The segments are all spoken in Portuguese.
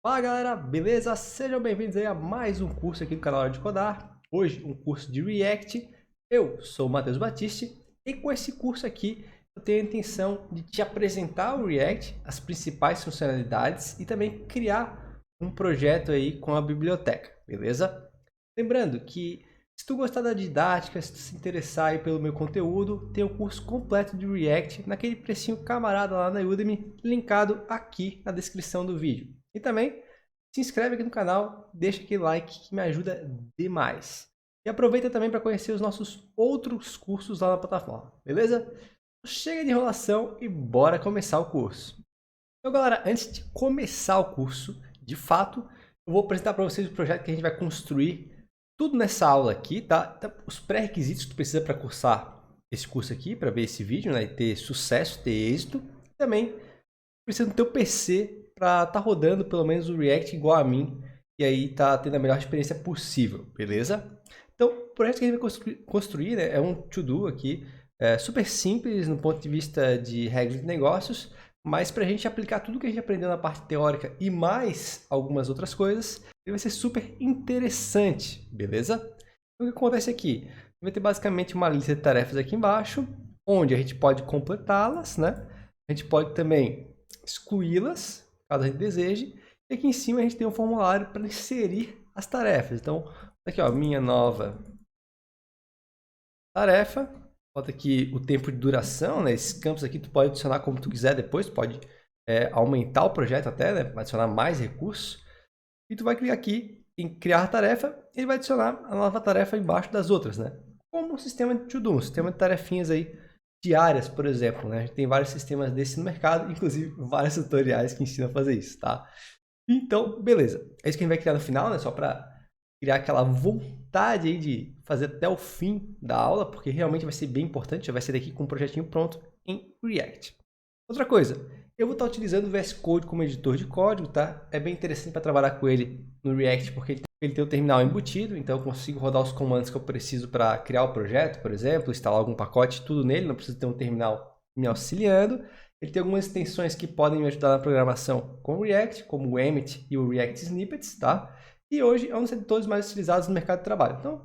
Fala galera, beleza? Sejam bem-vindos aí a mais um curso aqui do canal Hora de Codar. Hoje um curso de React. Eu sou o Matheus Batiste e com esse curso aqui eu tenho a intenção de te apresentar o React, as principais funcionalidades e também criar um projeto aí com a biblioteca, beleza? Lembrando que se tu gostar da didática, se tu se interessar aí pelo meu conteúdo, tem o curso completo de React naquele precinho camarada lá na Udemy, linkado aqui na descrição do vídeo. E também se inscreve aqui no canal, deixa aquele like que me ajuda demais. E aproveita também para conhecer os nossos outros cursos lá na plataforma, beleza? Chega de enrolação e bora começar o curso. Então galera, antes de começar o curso, de fato, eu vou apresentar para vocês o projeto que a gente vai construir tudo nessa aula aqui, tá? Então, os pré-requisitos que tu precisa para cursar esse curso aqui, para ver esse vídeo, né? E ter sucesso, ter êxito. Também precisa do teu PC para estar rodando pelo menos o React igual a mim. E aí tá tendo a melhor experiência possível, beleza? Então, o projeto que a gente vai construir né, é um to-do aqui, super simples no ponto de vista de regras de negócios, mas para a gente aplicar tudo que a gente aprendeu na parte teórica e mais algumas outras coisas, ele vai ser super interessante, beleza? Então, o que acontece aqui? Vai ter basicamente uma lista de tarefas aqui embaixo, onde a gente pode completá-las, né? A gente pode também excluí-las, caso a gente deseje. E aqui em cima a gente tem um formulário para inserir as tarefas. Então, aqui ó, minha nova tarefa. Bota aqui o tempo de duração, né? Esses campos aqui tu pode adicionar como tu quiser depois, pode aumentar o projeto até, né? Adicionar mais recursos. E tu vai clicar aqui em criar tarefa, e ele vai adicionar a nova tarefa embaixo das outras, né? Como um sistema de to-do, um sistema de tarefinhas aí diárias, por exemplo, né? A gente tem vários sistemas desses no mercado, inclusive vários tutoriais que ensinam a fazer isso, tá? Então, beleza. É isso que a gente vai criar no final, né? Só para criar aquela vontade aí de fazer até o fim da aula, porque realmente vai ser bem importante, já vai ser daqui com um projetinho pronto em React. Outra coisa, eu vou estar utilizando o VS Code como editor de código, tá? É bem interessante para trabalhar com ele no React, porque ele tem o terminal embutido, então eu consigo rodar os comandos que eu preciso para criar o projeto, por exemplo, instalar algum pacote, tudo nele, não preciso ter um terminal me auxiliando. Ele tem algumas extensões que podem me ajudar na programação com o React, como o Emmet e o React Snippets, tá? E hoje é um dos editores mais utilizados no mercado de trabalho. Então,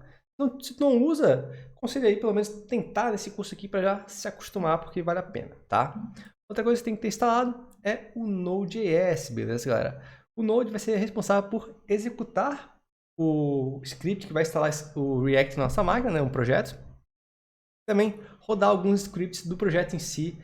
se tu não usa, aconselho aí pelo menos tentar nesse curso aqui para já se acostumar, porque vale a pena, tá? Outra coisa que tem que ter instalado é o Node.js, beleza, galera? O Node vai ser responsável por executar o script que vai instalar o React na nossa máquina, né, um projeto. Também rodar alguns scripts do projeto em si,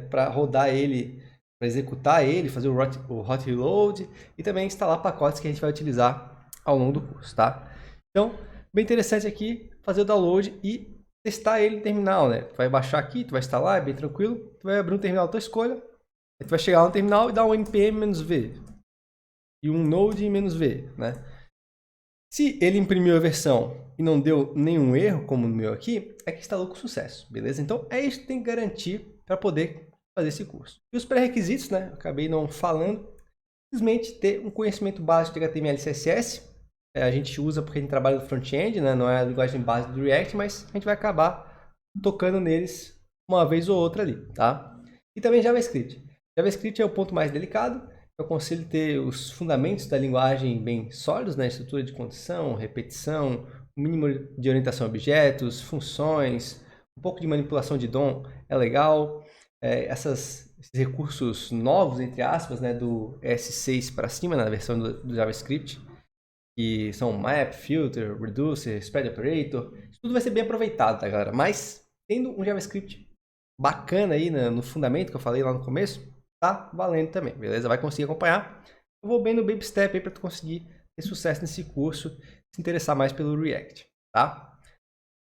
para rodar ele, para executar ele, fazer o hot reload e também instalar pacotes que a gente vai utilizar ao longo do curso, tá? Então, bem interessante aqui fazer o download e testar ele no terminal, né? Tu vai baixar aqui, tu vai instalar, é bem tranquilo. Tu vai abrir um terminal da tua escolha, aí tu vai chegar no terminal e dar um npm-v e um node-v, né? Se ele imprimiu a versão e não deu nenhum erro, como no meu aqui, é que instalou com sucesso, beleza? Então, é isso que tem que garantir para poder fazer esse curso. E os pré-requisitos, né? Eu acabei não falando. Simplesmente ter um conhecimento básico de HTML e CSS. A gente usa porque a gente trabalha no front-end, né? Não é a linguagem base do React, mas a gente vai acabar tocando neles uma vez ou outra ali, tá? E também JavaScript. JavaScript é o ponto mais delicado. Eu aconselho ter os fundamentos da linguagem bem sólidos, né? Estrutura de condição, repetição, o mínimo de orientação a objetos, funções, um pouco de manipulação de DOM é legal. Esses recursos novos, entre aspas, né, do ES6 para cima, na versão do JavaScript, que são map, filter, reducer, spread operator, isso tudo vai ser bem aproveitado, tá, galera? Mas, tendo um JavaScript bacana aí no fundamento que eu falei lá no começo, tá valendo também, beleza? Vai conseguir acompanhar. Eu vou bem no baby step aí para tu conseguir ter sucesso nesse curso, se interessar mais pelo React, tá?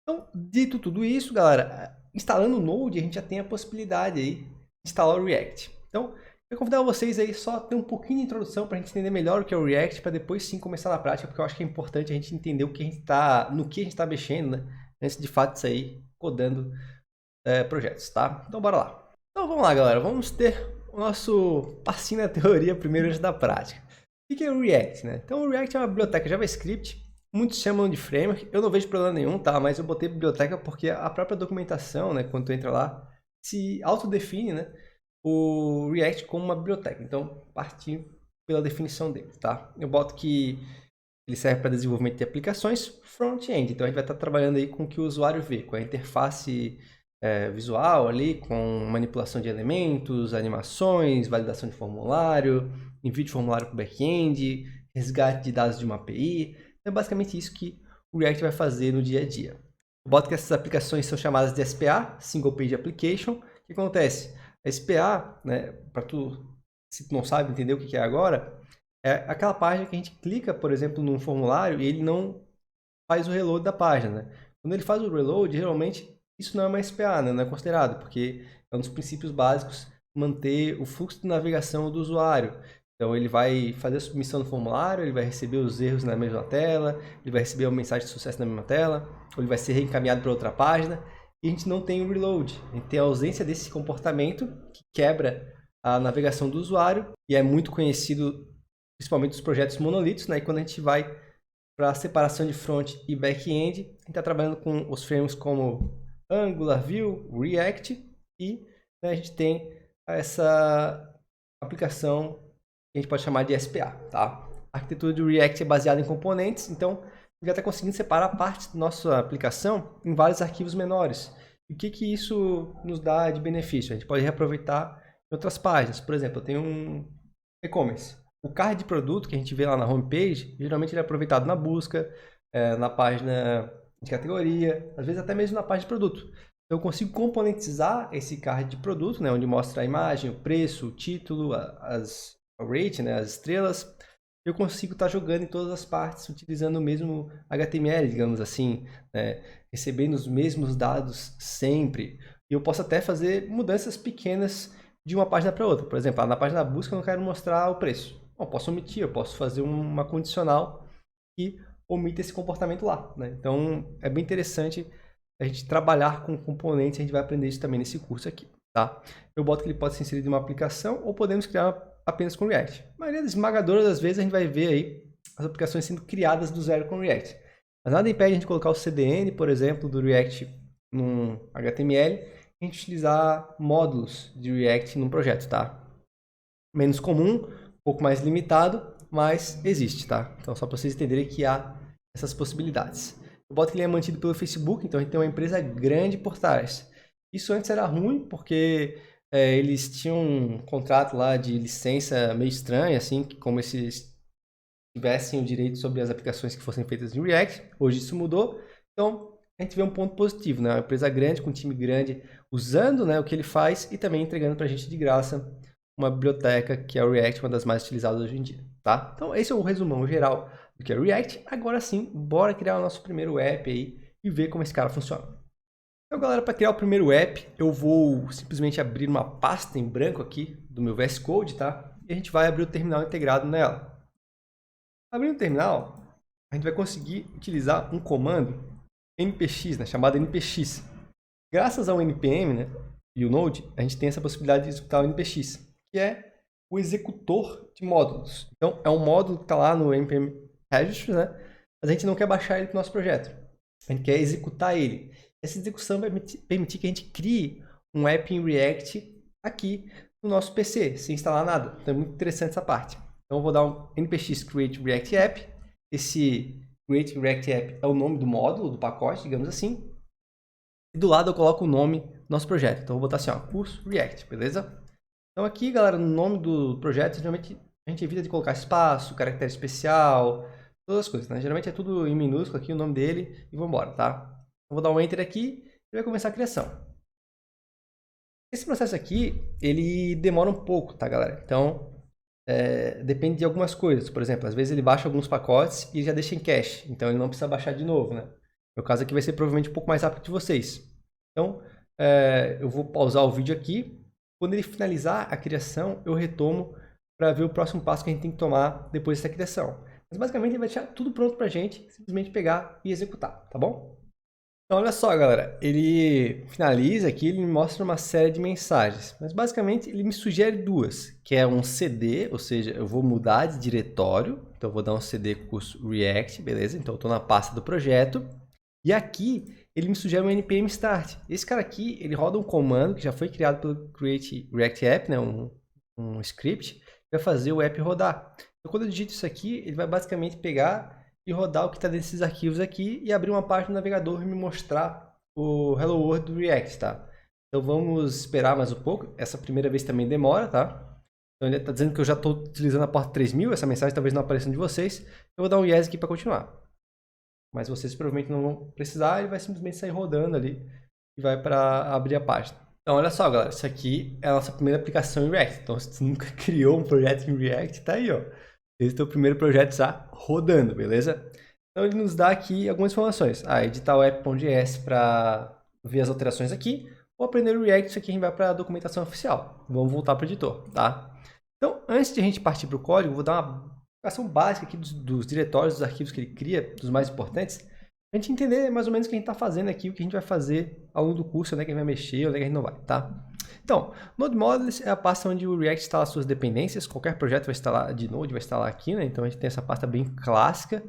Então, dito tudo isso, galera, instalando o Node, a gente já tem a possibilidade aí de instalar o React. Então, eu convido vocês aí só a ter um pouquinho de introdução para a gente entender melhor o que é o React, para depois sim começar na prática, porque eu acho que é importante a gente entender no que a gente está mexendo, né? Antes de fato sair codando projetos, tá? Então, bora lá. Então, vamos lá, galera. Vamos ter o nosso passinho na teoria primeiro antes da prática. O que é o React, né? Então, o React é uma biblioteca JavaScript. Muitos chamam de framework, eu não vejo problema nenhum, tá? Mas eu botei biblioteca porque a própria documentação, né, quando tu entra lá, se autodefine, né, o React como uma biblioteca. Então, partiu pela definição dele, tá? Eu boto que ele serve para desenvolvimento de aplicações front-end. Então a gente vai estar trabalhando aí com o que o usuário vê, com a interface visual ali, com manipulação de elementos, animações, validação de formulário, envio de formulário para o back-end, resgate de dados de uma API. Então é basicamente isso que o React vai fazer no dia a dia. Eu boto que essas aplicações são chamadas de SPA, Single Page Application. O que acontece? A SPA, né, para tu, se tu não sabe entender o que é agora, é aquela página que a gente clica, por exemplo, num formulário e ele não faz o reload da página, né? Quando ele faz o reload, geralmente isso não é uma SPA, né? Não é considerado, porque é um dos princípios básicos manter o fluxo de navegação do usuário. Então ele vai fazer a submissão do formulário, ele vai receber os erros na mesma tela, ele vai receber uma mensagem de sucesso na mesma tela, ou ele vai ser reencaminhado para outra página, e a gente não tem o reload. A gente tem a ausência desse comportamento que quebra a navegação do usuário, e é muito conhecido principalmente dos projetos monolitos, né? E quando a gente vai para a separação de front e back-end, a gente está trabalhando com os frameworks como Angular, Vue, React, e né, a gente tem essa aplicação que a gente pode chamar de SPA, tá? A arquitetura do React é baseada em componentes, então a gente vai estar conseguindo separar partes da nossa aplicação em vários arquivos menores. E o que isso nos dá de benefício? A gente pode reaproveitar em outras páginas. Por exemplo, eu tenho um e-commerce. O card de produto que a gente vê lá na homepage, geralmente ele é aproveitado na busca, na página de categoria, às vezes até mesmo na página de produto. Então eu consigo componentizar esse card de produto, né, onde mostra a imagem, o preço, o título, a rate, né, as estrelas. Eu consigo estar jogando em todas as partes, utilizando o mesmo HTML, digamos assim, né, recebendo os mesmos dados sempre. E eu posso até fazer mudanças pequenas de uma página para outra. Por exemplo, na página da busca eu não quero mostrar o preço. Eu posso omitir, eu posso fazer uma condicional que omite esse comportamento lá, né? Então, é bem interessante a gente trabalhar com componentes, a gente vai aprender isso também nesse curso aqui, tá? Eu boto que ele pode ser inserido em uma aplicação ou podemos criar apenas com React. A maioria esmagadora das vezes a gente vai ver aí as aplicações sendo criadas do zero com React. Mas nada impede a gente colocar o CDN, por exemplo, do React num HTML e a gente utilizar módulos de React num projeto, tá? Menos comum, um pouco mais limitado, mas existe, tá? Então, só para vocês entenderem que há essas possibilidades. Eu boto que ele é mantido pelo Facebook, então a gente tem uma empresa grande por trás. Isso antes era ruim, porque eles tinham um contrato lá de licença meio estranho, assim, como se tivessem o direito sobre as aplicações que fossem feitas em React. Hoje isso mudou, então a gente vê um ponto positivo, né? Uma empresa grande, com um time grande, usando, né, o que ele faz e também entregando para a gente de graça uma biblioteca que é o React, uma das mais utilizadas hoje em dia, tá? Então esse é o resumão geral do que é React. Agora sim, bora criar o nosso primeiro app aí e ver como esse cara funciona. Então galera, para criar o primeiro app, eu vou simplesmente abrir uma pasta em branco aqui do meu VS Code, tá? E a gente vai abrir o terminal integrado nela. Abrindo o terminal, a gente vai conseguir utilizar um comando npx, né, chamado npx. Graças ao npm, né, e o Node, a gente tem essa possibilidade de executar o npx, que é o executor de módulos. Então, é um módulo que está lá no npm registry, né? Mas a gente não quer baixar ele para o nosso projeto. A gente quer executar ele. Essa execução vai permitir que a gente crie um app em React aqui no nosso PC, sem instalar nada. Então, é muito interessante essa parte. Então, eu vou dar um npx create React app. Esse create React app é o nome do módulo, do pacote, digamos assim. E do lado eu coloco o nome do nosso projeto. Então, eu vou botar assim, ó, curso React, beleza? Então aqui, galera, no nome do projeto, geralmente a gente evita de colocar espaço, caractere especial, todas as coisas, né? Geralmente é tudo em minúsculo aqui, o nome dele, e vamos embora, tá? Eu vou dar um Enter aqui e vai começar a criação. Esse processo aqui, ele demora um pouco, tá, galera? Então, depende de algumas coisas. Por exemplo, às vezes ele baixa alguns pacotes e já deixa em cache, então ele não precisa baixar de novo, né? No caso aqui vai ser provavelmente um pouco mais rápido que vocês. Então, eu vou pausar o vídeo aqui. Quando ele finalizar a criação, eu retomo para ver o próximo passo que a gente tem que tomar depois dessa criação. Mas basicamente ele vai deixar tudo pronto para a gente simplesmente pegar e executar, tá bom? Então olha só, galera, ele finaliza aqui, ele me mostra uma série de mensagens, mas basicamente ele me sugere duas, que é um CD, ou seja, eu vou mudar de diretório, então eu vou dar um CD curso React, beleza? Então eu estou na pasta do projeto, e aqui ele me sugere um npm start. Esse cara aqui, ele roda um comando que já foi criado pelo Create React App, né? um script, que vai fazer o app rodar. Então, quando eu digito isso aqui, ele vai basicamente pegar e rodar o que está desses arquivos aqui e abrir uma página no navegador e me mostrar o Hello World do React, tá? Então vamos esperar mais um pouco. Essa primeira vez também demora, tá? Então ele está dizendo que eu já estou utilizando a porta 3000, essa mensagem talvez não apareça de vocês. Eu vou dar um yes aqui para continuar. Mas vocês provavelmente não vão precisar, ele vai simplesmente sair rodando ali e vai para abrir a página. Então olha só, galera, isso aqui é a nossa primeira aplicação em React. Então se você nunca criou um projeto em React, tá aí, ó. Esse é o primeiro projeto já rodando, beleza? Então ele nos dá aqui algumas informações. Editar o app.js para ver as alterações aqui. Ou aprender o React, isso aqui a gente vai para a documentação oficial. Vamos voltar para o editor, tá? Então, antes de a gente partir para o código, vou dar uma explicação básica aqui dos diretórios, dos arquivos que ele cria, dos mais importantes, para a gente entender mais ou menos o que a gente está fazendo aqui, o que a gente vai fazer ao longo do curso, onde é que a gente vai mexer, onde é que a gente não vai, tá? Então, Node Modules é a pasta onde o React instala suas dependências, qualquer projeto vai instalar de Node, vai instalar aqui, né? Então a gente tem essa pasta bem clássica,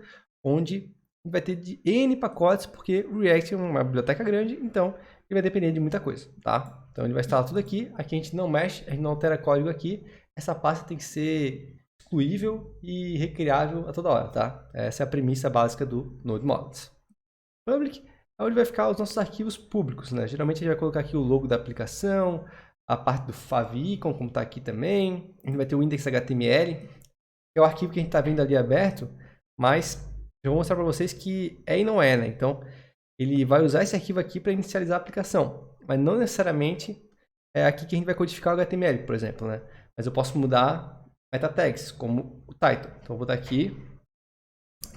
onde a gente vai ter de N pacotes, porque o React é uma biblioteca grande, então ele vai depender de muita coisa, tá? Então ele vai instalar tudo aqui, aqui a gente não mexe, a gente não altera código aqui, essa pasta tem que ser excluível e recriável a toda hora, tá? Essa é a premissa básica do Node Modules. Public é onde vai ficar os nossos arquivos públicos, né? Geralmente a gente vai colocar aqui o logo da aplicação, a parte do favicon, como está aqui também. A gente vai ter o index.html, que é o arquivo que a gente está vendo ali aberto, mas eu vou mostrar para vocês que é e não é, né? Então, ele vai usar esse arquivo aqui para inicializar a aplicação, mas não necessariamente é aqui que a gente vai codificar o HTML, por exemplo, né? Mas eu posso mudar meta tags, como o title. Então, eu vou dar aqui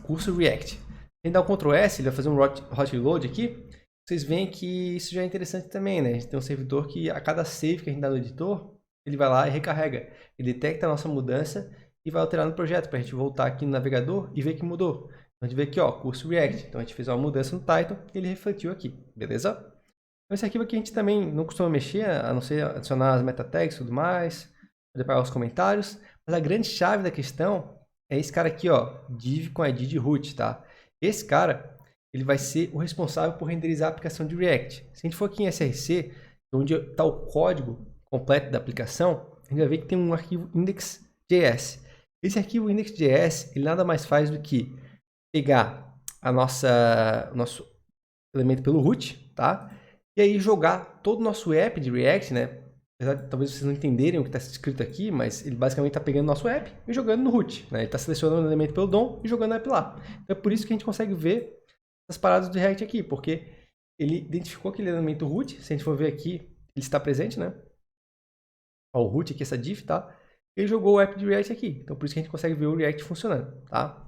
curso React. A gente dá o Ctrl S, ele vai fazer um hot reload aqui. Vocês veem que isso já é interessante também, né? A gente tem um servidor que a cada save que a gente dá no editor, ele vai lá e recarrega. Ele detecta a nossa mudança e vai alterar no projeto para a gente voltar aqui no navegador e ver que mudou. Então a gente vê aqui, ó, curso React. Então a gente fez uma mudança no title e ele refletiu aqui, beleza? Então esse arquivo aqui a gente também não costuma mexer, a não ser adicionar as meta tags e tudo mais, poder pagar os comentários. Mas a grande chave da questão é esse cara aqui, ó, div com ID de root, tá? Esse cara, ele vai ser o responsável por renderizar a aplicação de React. Se a gente for aqui em SRC, onde está o código completo da aplicação, a gente vai ver que tem um arquivo index.js. Esse arquivo index.js, ele nada mais faz do que pegar o nosso elemento pelo root, tá? E aí jogar todo o nosso app de React, né? Talvez vocês não entenderem o que está escrito aqui, mas ele basicamente está pegando o nosso app e jogando no root, né? Ele está selecionando o elemento pelo DOM e jogando o app lá. Então é por isso que a gente consegue ver as paradas do React aqui, porque ele identificou aquele elemento root. Se a gente for ver aqui, ele está presente, né? Ó, o root aqui, essa div, tá? Ele jogou o app de React aqui. Então por isso que a gente consegue ver o React funcionando, tá?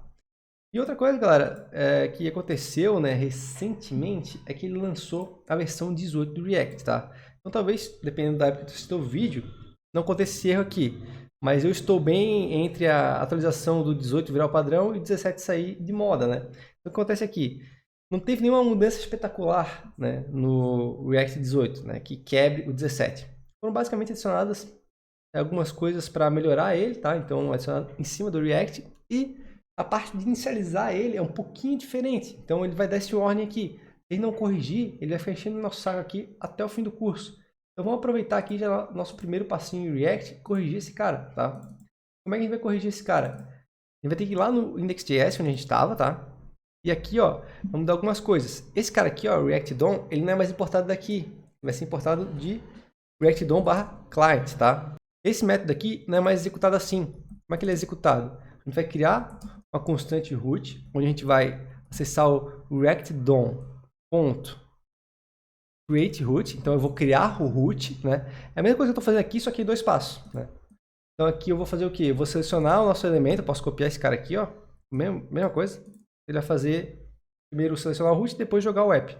E outra coisa, galera, que aconteceu, né, recentemente, é que ele lançou a versão 18 do React, tá? Então talvez, dependendo da época que você assistiu o vídeo, não aconteça esse erro aqui. Mas eu estou bem entre a atualização do 18 virar o padrão e o 17 sair de moda, né? Então o que acontece aqui? Não teve nenhuma mudança espetacular, né, no React 18, né, que quebre o 17. Foram basicamente adicionadas algumas coisas para melhorar ele, tá? Então adicionado em cima do React e a parte de inicializar ele é um pouquinho diferente. Então ele vai dar esse warning aqui. Se ele não corrigir, ele vai ficar enchendo o nosso saco aqui até o fim do curso. Então vamos aproveitar aqui já nosso primeiro passinho em React e corrigir esse cara, tá? Como é que a gente vai corrigir esse cara? A gente vai ter que ir lá no index.js, onde a gente estava, tá? E aqui, ó, vamos dar algumas coisas. Esse cara aqui, ó, React DOM, ele não é mais importado daqui. Vai ser importado de React DOM/client, tá? Esse método aqui não é mais executado assim. Como é que ele é executado? A gente vai criar uma constante root, onde a gente vai acessar o React DOM.create root. Então eu vou criar o root, né? É a mesma coisa que eu estou fazendo aqui, só que em 2 passos, né? Então aqui eu vou fazer o quê? Eu vou selecionar o nosso elemento, eu posso copiar esse cara aqui, ó. Mesma coisa. Ele vai fazer primeiro selecionar o root e depois jogar o app.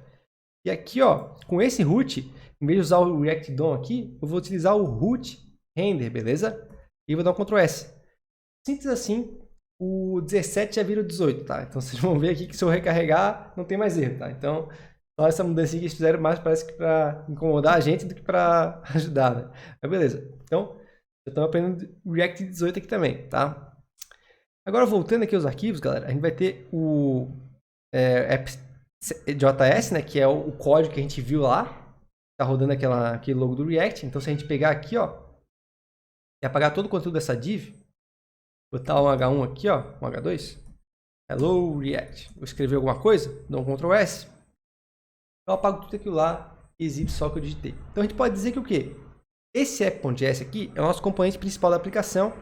E aqui, ó, com esse root, em vez de usar o React DOM aqui, eu vou utilizar o root render, beleza? E vou dar um Ctrl S. Simples assim, o 17 já vira o 18, tá? Então vocês vão ver aqui que se eu recarregar, não tem mais erro, tá? Então, só essa mudança que eles fizeram mais parece que para incomodar a gente do que para ajudar, né? Mas beleza. Então, eu estou aprendendo React 18 aqui também, tá? Agora, voltando aqui aos arquivos, galera, a gente vai ter o app.js, né? Que é o código que a gente viu lá. Tá rodando aquele logo do React. Então, se a gente pegar aqui, ó, e apagar todo o conteúdo dessa div, botar um H1 aqui, ó, um H2. Hello React. Vou escrever alguma coisa, dou um Ctrl S. Eu apago tudo aquilo lá e exibe só o que eu digitei. Então a gente pode dizer que o quê? Esse app.js aqui é o nosso componente principal da aplicação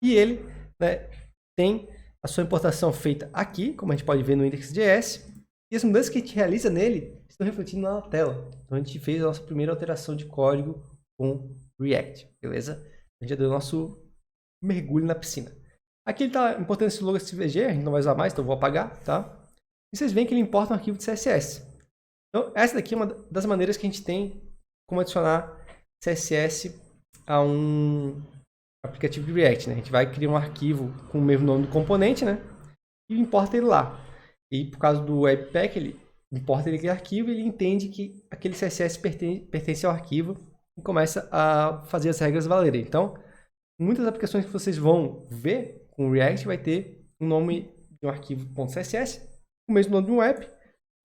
e ele, né, tem a sua importação feita aqui, como a gente pode ver no index.js, e as mudanças que a gente realiza nele estão refletindo na tela. Então a gente fez a nossa primeira alteração de código com React, beleza? A gente já deu o nosso mergulho na piscina. Aqui ele está importando esse logo SVG, a gente não vai usar mais, então eu vou apagar, tá? E vocês veem que ele importa um arquivo de CSS. Então essa daqui é uma das maneiras que a gente tem como adicionar CSS a um aplicativo de React, né? A gente vai criar um arquivo com o mesmo nome do componente, né? E importa ele lá. E por causa do Webpack, ele importa aquele arquivo e ele entende que aquele CSS pertence ao arquivo e começa a fazer as regras valerem. Então, muitas aplicações que vocês vão ver com o React vai ter um nome de um arquivo .css, o mesmo nome de um app,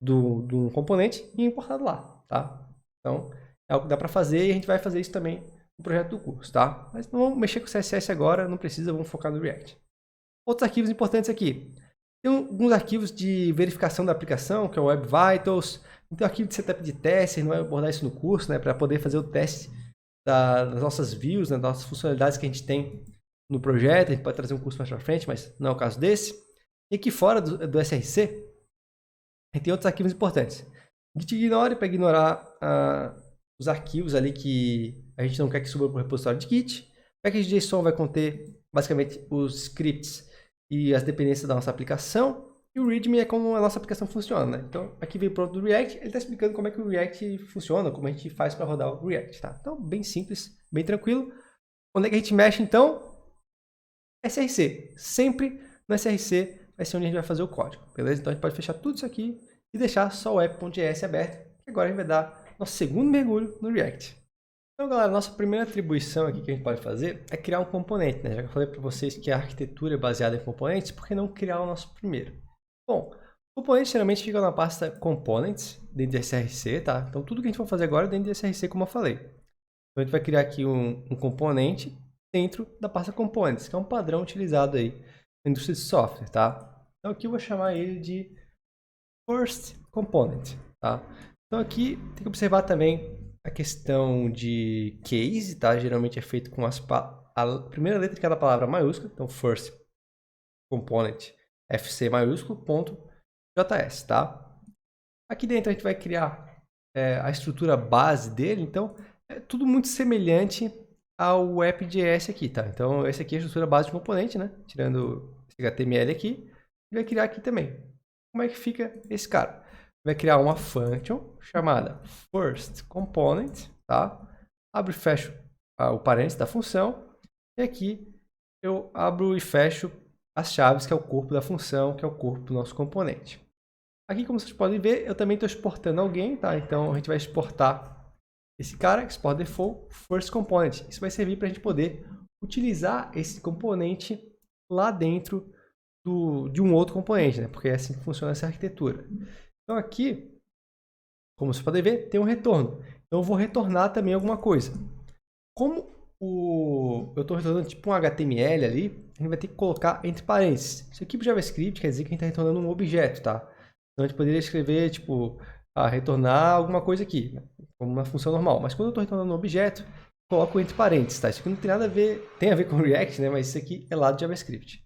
de um componente e importado lá, tá? Então, é algo que dá para fazer e a gente vai fazer isso também no projeto do curso, tá? Mas não vamos mexer com CSS agora, não precisa, vamos focar no React. Outros arquivos importantes aqui. Tem alguns arquivos de verificação da aplicação, que é o Web Vitals. Tem um arquivo de setup de teste, a gente vai abordar isso no curso, né? Para poder fazer o teste das nossas views, né, das nossas funcionalidades que a gente tem no projeto. A gente pode trazer um curso mais para frente, mas não é o caso desse. E aqui fora do SRC, a gente tem outros arquivos importantes. Git ignore para ignorar os arquivos ali que a gente não quer que suba para o repositório de Git. Package.json vai conter basicamente os scripts e as dependências da nossa aplicação. E o README é como a nossa aplicação funciona, né? Então, aqui vem pronto do React, ele está explicando como é que o React funciona, como a gente faz para rodar o React, tá? Então, bem simples, bem tranquilo. Onde é que a gente mexe, então? SRC. Sempre no SRC vai ser onde a gente vai fazer o código, beleza? Então, a gente pode fechar tudo isso aqui e deixar só o app.js aberto. E agora a gente vai dar nosso segundo mergulho no React. Então, galera, nossa primeira atribuição aqui que a gente pode fazer é criar um componente, né? Já que eu falei para vocês que a arquitetura é baseada em componentes, por que não criar o nosso primeiro? Bom, componentes geralmente ficam na pasta Components, dentro de SRC, tá? Então, tudo que a gente for fazer agora é dentro de SRC, como eu falei. Então, a gente vai criar aqui um componente dentro da pasta Components, que é um padrão utilizado aí na indústria de software, tá? Então, aqui eu vou chamar ele de First Component, tá? Então, aqui tem que observar também a questão de case, tá? Geralmente é feito com a primeira letra de cada palavra maiúscula, então First Component FC maiúsculo, ponto JS, tá? Aqui dentro a gente vai criar a estrutura base dele, então é tudo muito semelhante ao app.js aqui, tá? Então essa aqui é a estrutura base de componente, né? Tirando esse HTML aqui, e vai criar aqui também. Como é que fica esse cara? Vai criar uma function chamada First Component, tá? Abro e fecho o parênteses da função, e aqui eu abro e fecho as chaves, que é o corpo da função, que é o corpo do nosso componente. Aqui, como vocês podem ver, eu também estou exportando alguém, tá? Então, a gente vai exportar esse cara, export default, first component. Isso vai servir para a gente poder utilizar esse componente lá dentro de um outro componente, né? Porque é assim que funciona essa arquitetura. Então, aqui, como vocês podem ver, tem um retorno. Então, eu vou retornar também alguma coisa. Como eu estou retornando tipo um HTML ali, a gente vai ter que colocar entre parênteses. Isso aqui para JavaScript quer dizer que a gente está retornando um objeto, tá? Então a gente poderia escrever tipo, retornar alguma coisa aqui, né? Como uma função normal. Mas quando eu estou retornando um objeto, coloco entre parênteses, tá? Isso aqui não tem nada a ver, tem a ver com React, né? Mas isso aqui é lá do JavaScript.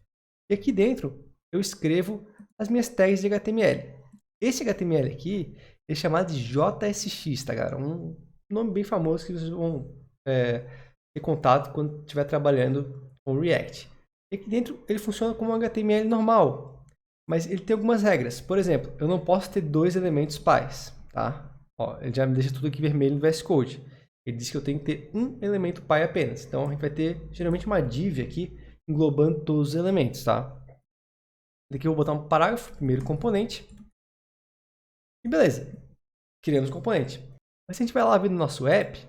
E aqui dentro eu escrevo as minhas tags de HTML. Esse HTML aqui é chamado de JSX, tá, galera? Um nome bem famoso que vocês vão ter contato quando estiver trabalhando com React. E aqui dentro ele funciona como um HTML normal, mas ele tem algumas regras. Por exemplo, eu não posso ter dois elementos pais, tá? Ó, ele já me deixa tudo aqui vermelho no VS Code. Ele diz que eu tenho que ter um elemento pai apenas. Então a gente vai ter geralmente uma div aqui englobando todos os elementos, tá? Aqui eu vou botar um parágrafo, primeiro componente. E beleza, criamos o componente. Mas se a gente vai lá ver no nosso app,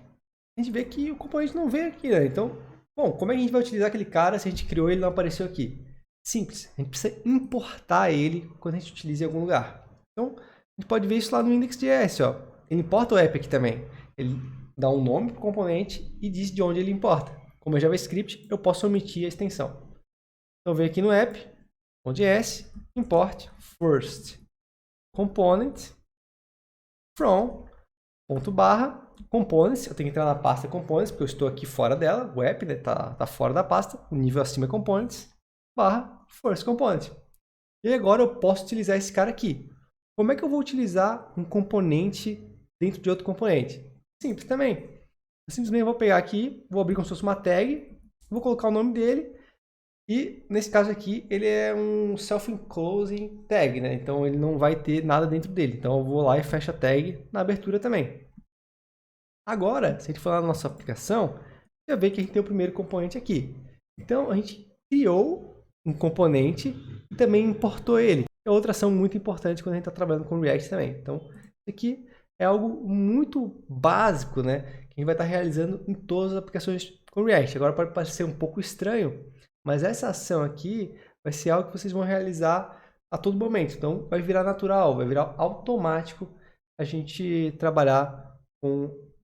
a gente vê que o componente não veio aqui, né? Então, bom, como é que a gente vai utilizar aquele cara se a gente criou e ele não apareceu aqui? Simples, a gente precisa importar ele quando a gente utiliza em algum lugar. Então, a gente pode ver isso lá no index.js, ó. Ele importa o app aqui também. Ele dá um nome para o componente e diz de onde ele importa. Como é JavaScript, eu posso omitir a extensão. Então, vem aqui no app.js, import first component from .components. Eu tenho que entrar na pasta components, porque eu estou aqui fora dela. O app, né, tá fora da pasta. O nível acima é components, barra first component. E agora eu posso utilizar esse cara aqui. Como é que eu vou utilizar um componente dentro de outro componente? Simples também. Eu simplesmente vou pegar aqui, vou abrir como se fosse uma tag, vou colocar o nome dele, e nesse caso aqui ele é um self-enclosing tag, né? Então ele não vai ter nada dentro dele. Então eu vou lá e fecho a tag na abertura também. Agora, se a gente for lá na nossa aplicação, já vê que a gente tem o primeiro componente aqui. Então a gente criou um componente e também importou ele. É outra ação muito importante quando a gente está trabalhando com React também. Então, isso aqui é algo muito básico, né? Que a gente vai estar realizando em todas as aplicações com React. Agora pode parecer um pouco estranho, mas essa ação aqui vai ser algo que vocês vão realizar a todo momento. Então, vai virar natural, vai virar automático a gente trabalhar com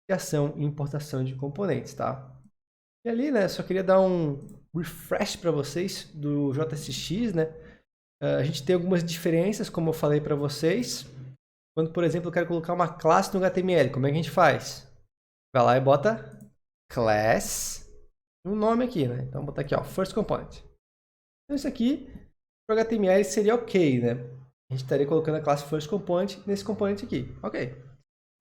criação e importação de componentes, tá? E ali, né, só queria dar um refresh para vocês do JSX, né? A gente tem algumas diferenças, como eu falei para vocês. Quando, por exemplo, eu quero colocar uma classe no HTML, como é que a gente faz? Vai lá e bota class, um nome aqui, né? Então, vou botar aqui, ó, first component. Então, isso aqui, para o HTML, seria ok, né? A gente estaria colocando a classe first component nesse componente aqui, ok.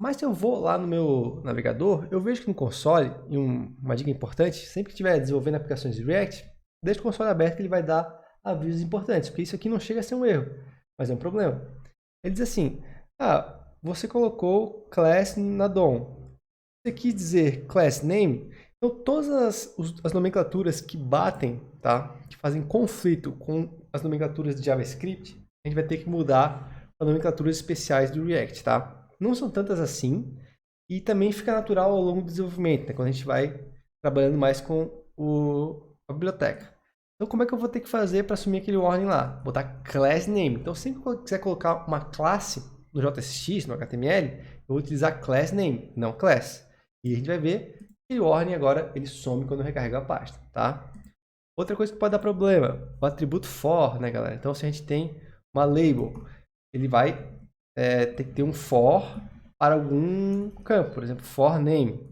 Mas se eu vou lá no meu navegador, eu vejo que no console, e uma dica importante, sempre que estiver desenvolvendo aplicações de React, deixa o console aberto que ele vai dar avisos importantes, porque isso aqui não chega a ser um erro, mas é um problema. Ele diz assim, você colocou class na DOM. Você quis dizer class name? Então todas as nomenclaturas que batem, tá? Que fazem conflito com as nomenclaturas de JavaScript, a gente vai ter que mudar para nomenclaturas especiais do React, tá? Não são tantas assim, e também fica natural ao longo do desenvolvimento, né? Quando a gente vai trabalhando mais com a biblioteca. Então, como é que eu vou ter que fazer para assumir aquele warning lá? Botar class name. Então, sempre que eu quiser colocar uma classe no JSX, no HTML, eu vou utilizar class name, não class. E a gente vai ver que o warning agora ele some quando eu recarrego a pasta, tá? Outra coisa que pode dar problema, o atributo for, né, galera? Então, se a gente tem uma label, ele vai ter que ter um for para algum campo, por exemplo, for name,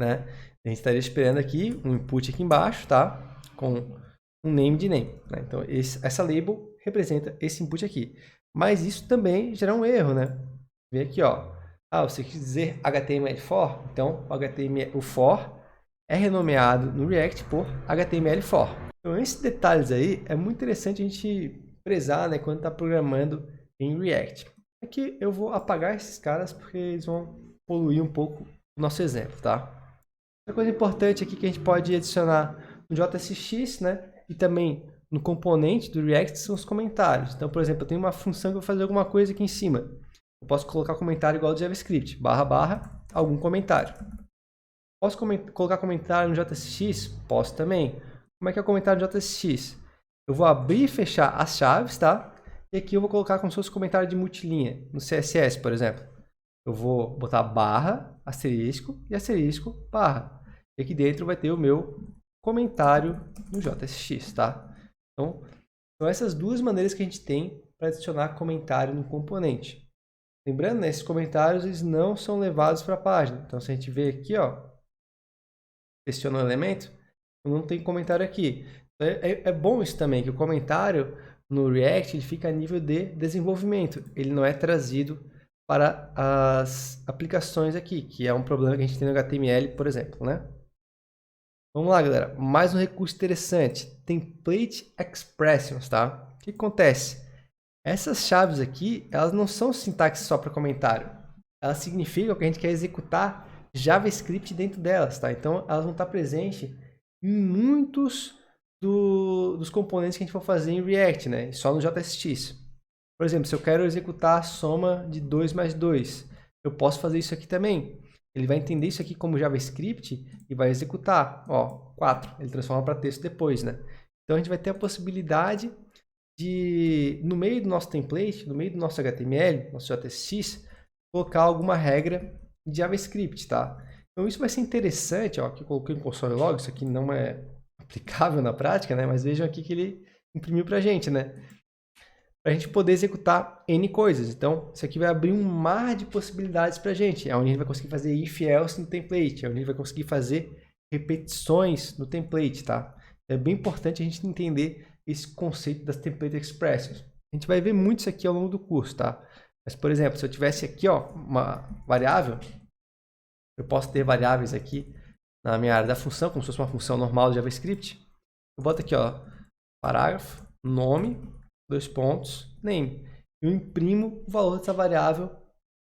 né? A gente estaria esperando aqui um input aqui embaixo, tá? Com um name de name, né? Então, essa label representa esse input aqui. Mas isso também gera um erro, né? Vem aqui, ó. Você quis dizer HTML for? Então, o for é renomeado no React por HTML for. Então, esses detalhes aí é muito interessante a gente prezar, né, quando está programando em React. Aqui eu vou apagar esses caras porque eles vão poluir um pouco o nosso exemplo, tá? Outra coisa importante aqui que a gente pode adicionar no JSX, né, e também no componente do React são os comentários. Então, por exemplo, eu tenho uma função que eu vou fazer alguma coisa aqui em cima. Eu posso colocar comentário igual ao JavaScript, barra, algum comentário. Posso colocar comentário no JSX? Posso também. Como é que é o comentário no JSX? Eu vou abrir e fechar as chaves, tá? E aqui eu vou colocar como se fosse comentário de multilinha, no CSS, por exemplo. Eu vou botar barra, asterisco e asterisco, barra. E aqui dentro vai ter o meu comentário no JSX, tá? Então, são essas duas maneiras que a gente tem para adicionar comentário no componente. Lembrando, né, esses comentários eles não são levados para a página. Então, se a gente vê aqui, ó, seleciona o elemento, não tem comentário aqui. É bom isso também, que o comentário no React ele fica a nível de desenvolvimento. Ele não é trazido para as aplicações aqui, que é um problema que a gente tem no HTML, por exemplo, né? Vamos lá, galera. Mais um recurso interessante. Template Expressions, tá? O que acontece? Essas chaves aqui, elas não são sintaxe só para comentário. Elas significam que a gente quer executar JavaScript dentro delas, tá? Então, elas vão estar presentes em muitos dos componentes que a gente for fazer em React, né? Só no JSX. Por exemplo, se eu quero executar a soma de 2 mais 2, eu posso fazer isso aqui também. Ele vai entender isso aqui como JavaScript e vai executar. Ó, 4. Ele transforma para texto depois, né? Então, a gente vai ter a possibilidade de, no meio do nosso template, no meio do nosso HTML, nosso JSX, colocar alguma regra de JavaScript, tá? Então, isso vai ser interessante, ó, aqui eu coloquei um console log, isso aqui não é aplicável na prática, né? Mas vejam aqui que ele imprimiu para a gente, né? Para a gente poder executar N coisas. Então, isso aqui vai abrir um mar de possibilidades para a gente. É onde a gente vai conseguir fazer if else no template, é onde a gente vai conseguir fazer repetições no template, tá? É bem importante a gente entender esse conceito das template expressions. A gente vai ver muito isso aqui ao longo do curso, tá? Mas, por exemplo, se eu tivesse aqui, ó, uma variável, eu posso ter variáveis aqui na minha área da função, como se fosse uma função normal do JavaScript. Eu boto aqui, ó, parágrafo, nome, 2 pontos, name. Eu imprimo o valor dessa variável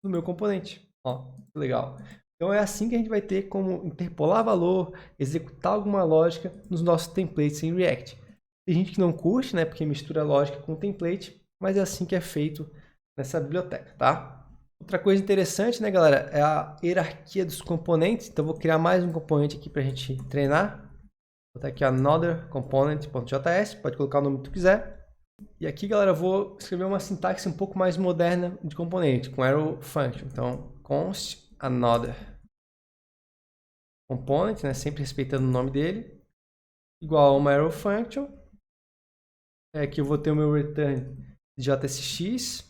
no meu componente. Ó, que legal. Então é assim que a gente vai ter como interpolar valor, executar alguma lógica nos nossos templates em React. Tem gente que não curte, né, porque mistura lógica com template, mas é assim que é feito nessa biblioteca, tá? Outra coisa interessante, né, galera, é a hierarquia dos componentes. Então, vou criar mais um componente aqui para a gente treinar. Vou botar aqui another component.js, pode colocar o nome que tu quiser. E aqui, galera, eu vou escrever uma sintaxe um pouco mais moderna de componente, com arrow function. Então, const another component, né, sempre respeitando o nome dele, igual a uma arrow function. Aqui eu vou ter o meu return de JSX.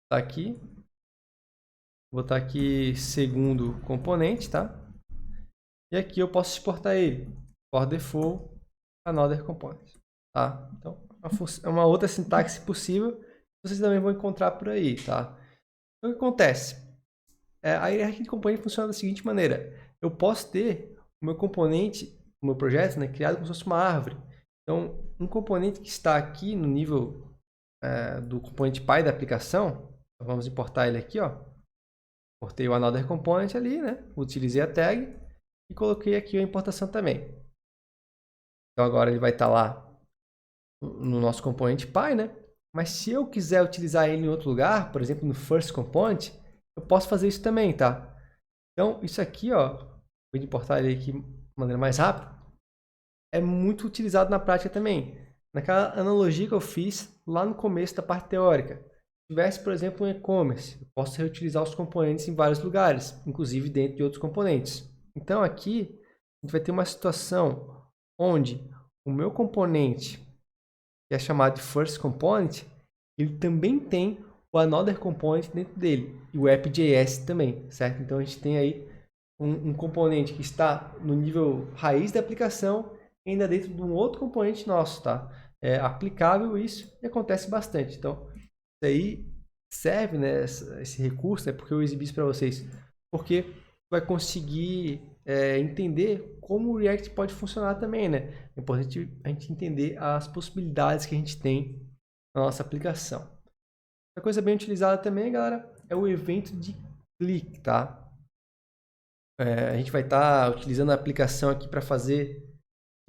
Tá aqui. Vou botar aqui segundo componente, tá? E aqui eu posso exportar ele. For default, another component. Tá? Então, é uma outra sintaxe possível. Vocês também vão encontrar por aí, tá? Então, o que acontece? A hierarquia de componente funciona da seguinte maneira. Eu posso ter o meu componente, o meu projeto, né, criado como se fosse uma árvore. Então, um componente que está aqui no nível do componente pai da aplicação, então, vamos importar ele aqui, ó. Importei o another component ali, né? Utilizei a tag e coloquei aqui a importação também. Então agora ele vai estar lá no nosso componente pai, né? Mas se eu quiser utilizar ele em outro lugar, por exemplo, no first component, eu posso fazer isso também, tá? Então isso aqui, ó, vou importar ele aqui de maneira mais rápida, é muito utilizado na prática também. Naquela analogia que eu fiz lá no começo da parte teórica. Se tivesse, por exemplo, um e-commerce, eu posso reutilizar os componentes em vários lugares, inclusive dentro de outros componentes. Então aqui, a gente vai ter uma situação onde o meu componente, que é chamado de first component, ele também tem o another component dentro dele, e o app.js também, certo? Então a gente tem aí um componente que está no nível raiz da aplicação, ainda dentro de um outro componente nosso, tá? É aplicável isso e acontece bastante. Então, isso aí serve, né, esse recurso, né, porque eu exibi isso para vocês, porque vai conseguir entender como o React pode funcionar também, né? É importante a gente entender as possibilidades que a gente tem na nossa aplicação. Outra coisa bem utilizada também, galera, é o evento de clique, tá? A gente vai estar utilizando a aplicação aqui para fazer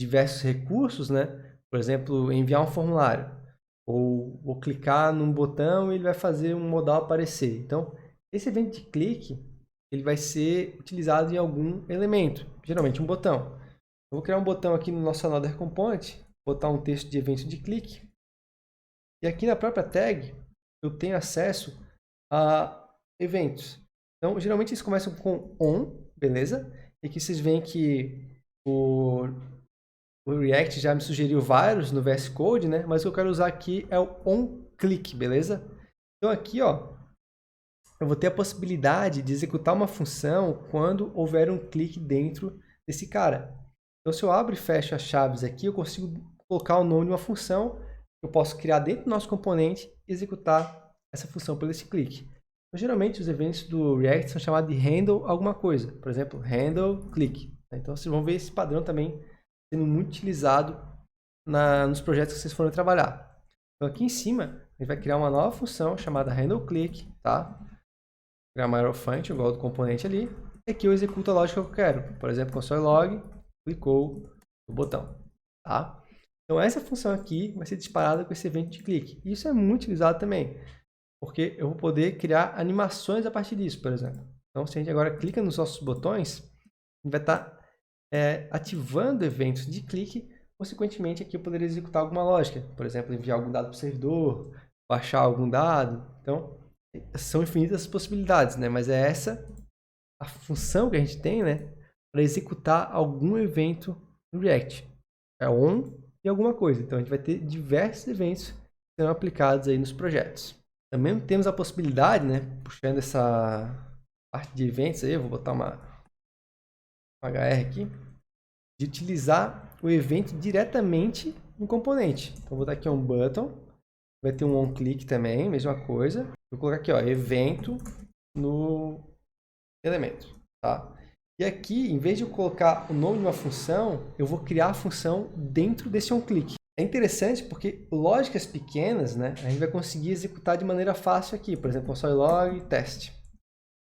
diversos recursos, né? Por exemplo, enviar um formulário. Ou clicar num botão e ele vai fazer um modal aparecer. Então, esse evento de clique, ele vai ser utilizado em algum elemento, geralmente um botão. Eu vou criar um botão aqui no nosso another component, botar um texto de evento de clique. E aqui na própria tag, eu tenho acesso a eventos. Então, geralmente eles começam com on, beleza? E aqui vocês veem que o React já me sugeriu vários no VS Code, né? Mas o que eu quero usar aqui é o onClick, beleza? Então aqui, ó, eu vou ter a possibilidade de executar uma função quando houver um clique dentro desse cara. Então se eu abro e fecho as chaves aqui, eu consigo colocar o nome de uma função que eu posso criar dentro do nosso componente e executar essa função por esse clique. Então, geralmente os eventos do React são chamados de handle alguma coisa. Por exemplo, handle click. Então vocês vão ver esse padrão também sendo muito utilizado nos projetos que vocês forem trabalhar. Então aqui em cima, a gente vai criar uma nova função chamada handleClick, tá? Criar uma arrow function igual do componente ali. E aqui eu executo a lógica que eu quero. Por exemplo, console log, clicou no botão, tá? Então essa função aqui vai ser disparada com esse evento de clique. E isso é muito utilizado também, porque eu vou poder criar animações a partir disso, por exemplo. Então se a gente agora clica nos nossos botões, a gente vai estar ativando eventos de clique, consequentemente aqui eu poderia executar alguma lógica, por exemplo, enviar algum dado para o servidor, baixar algum dado. Então, são infinitas as possibilidades, né? Mas é essa a função que a gente tem, né, para executar algum evento no React. É on e alguma coisa. Então a gente vai ter diversos eventos que serão aplicados aí nos projetos. Também temos a possibilidade, né, puxando essa parte de eventos aí, eu vou botar uma HR aqui, de utilizar o evento diretamente no componente. Então vou botar aqui um button, vai ter um onClick também, mesma coisa. Vou colocar aqui, ó, evento no elemento, tá? E aqui, em vez de eu colocar o nome de uma função, eu vou criar a função dentro desse onClick. É interessante porque lógicas pequenas, né, a gente vai conseguir executar de maneira fácil aqui. Por exemplo, console log, teste.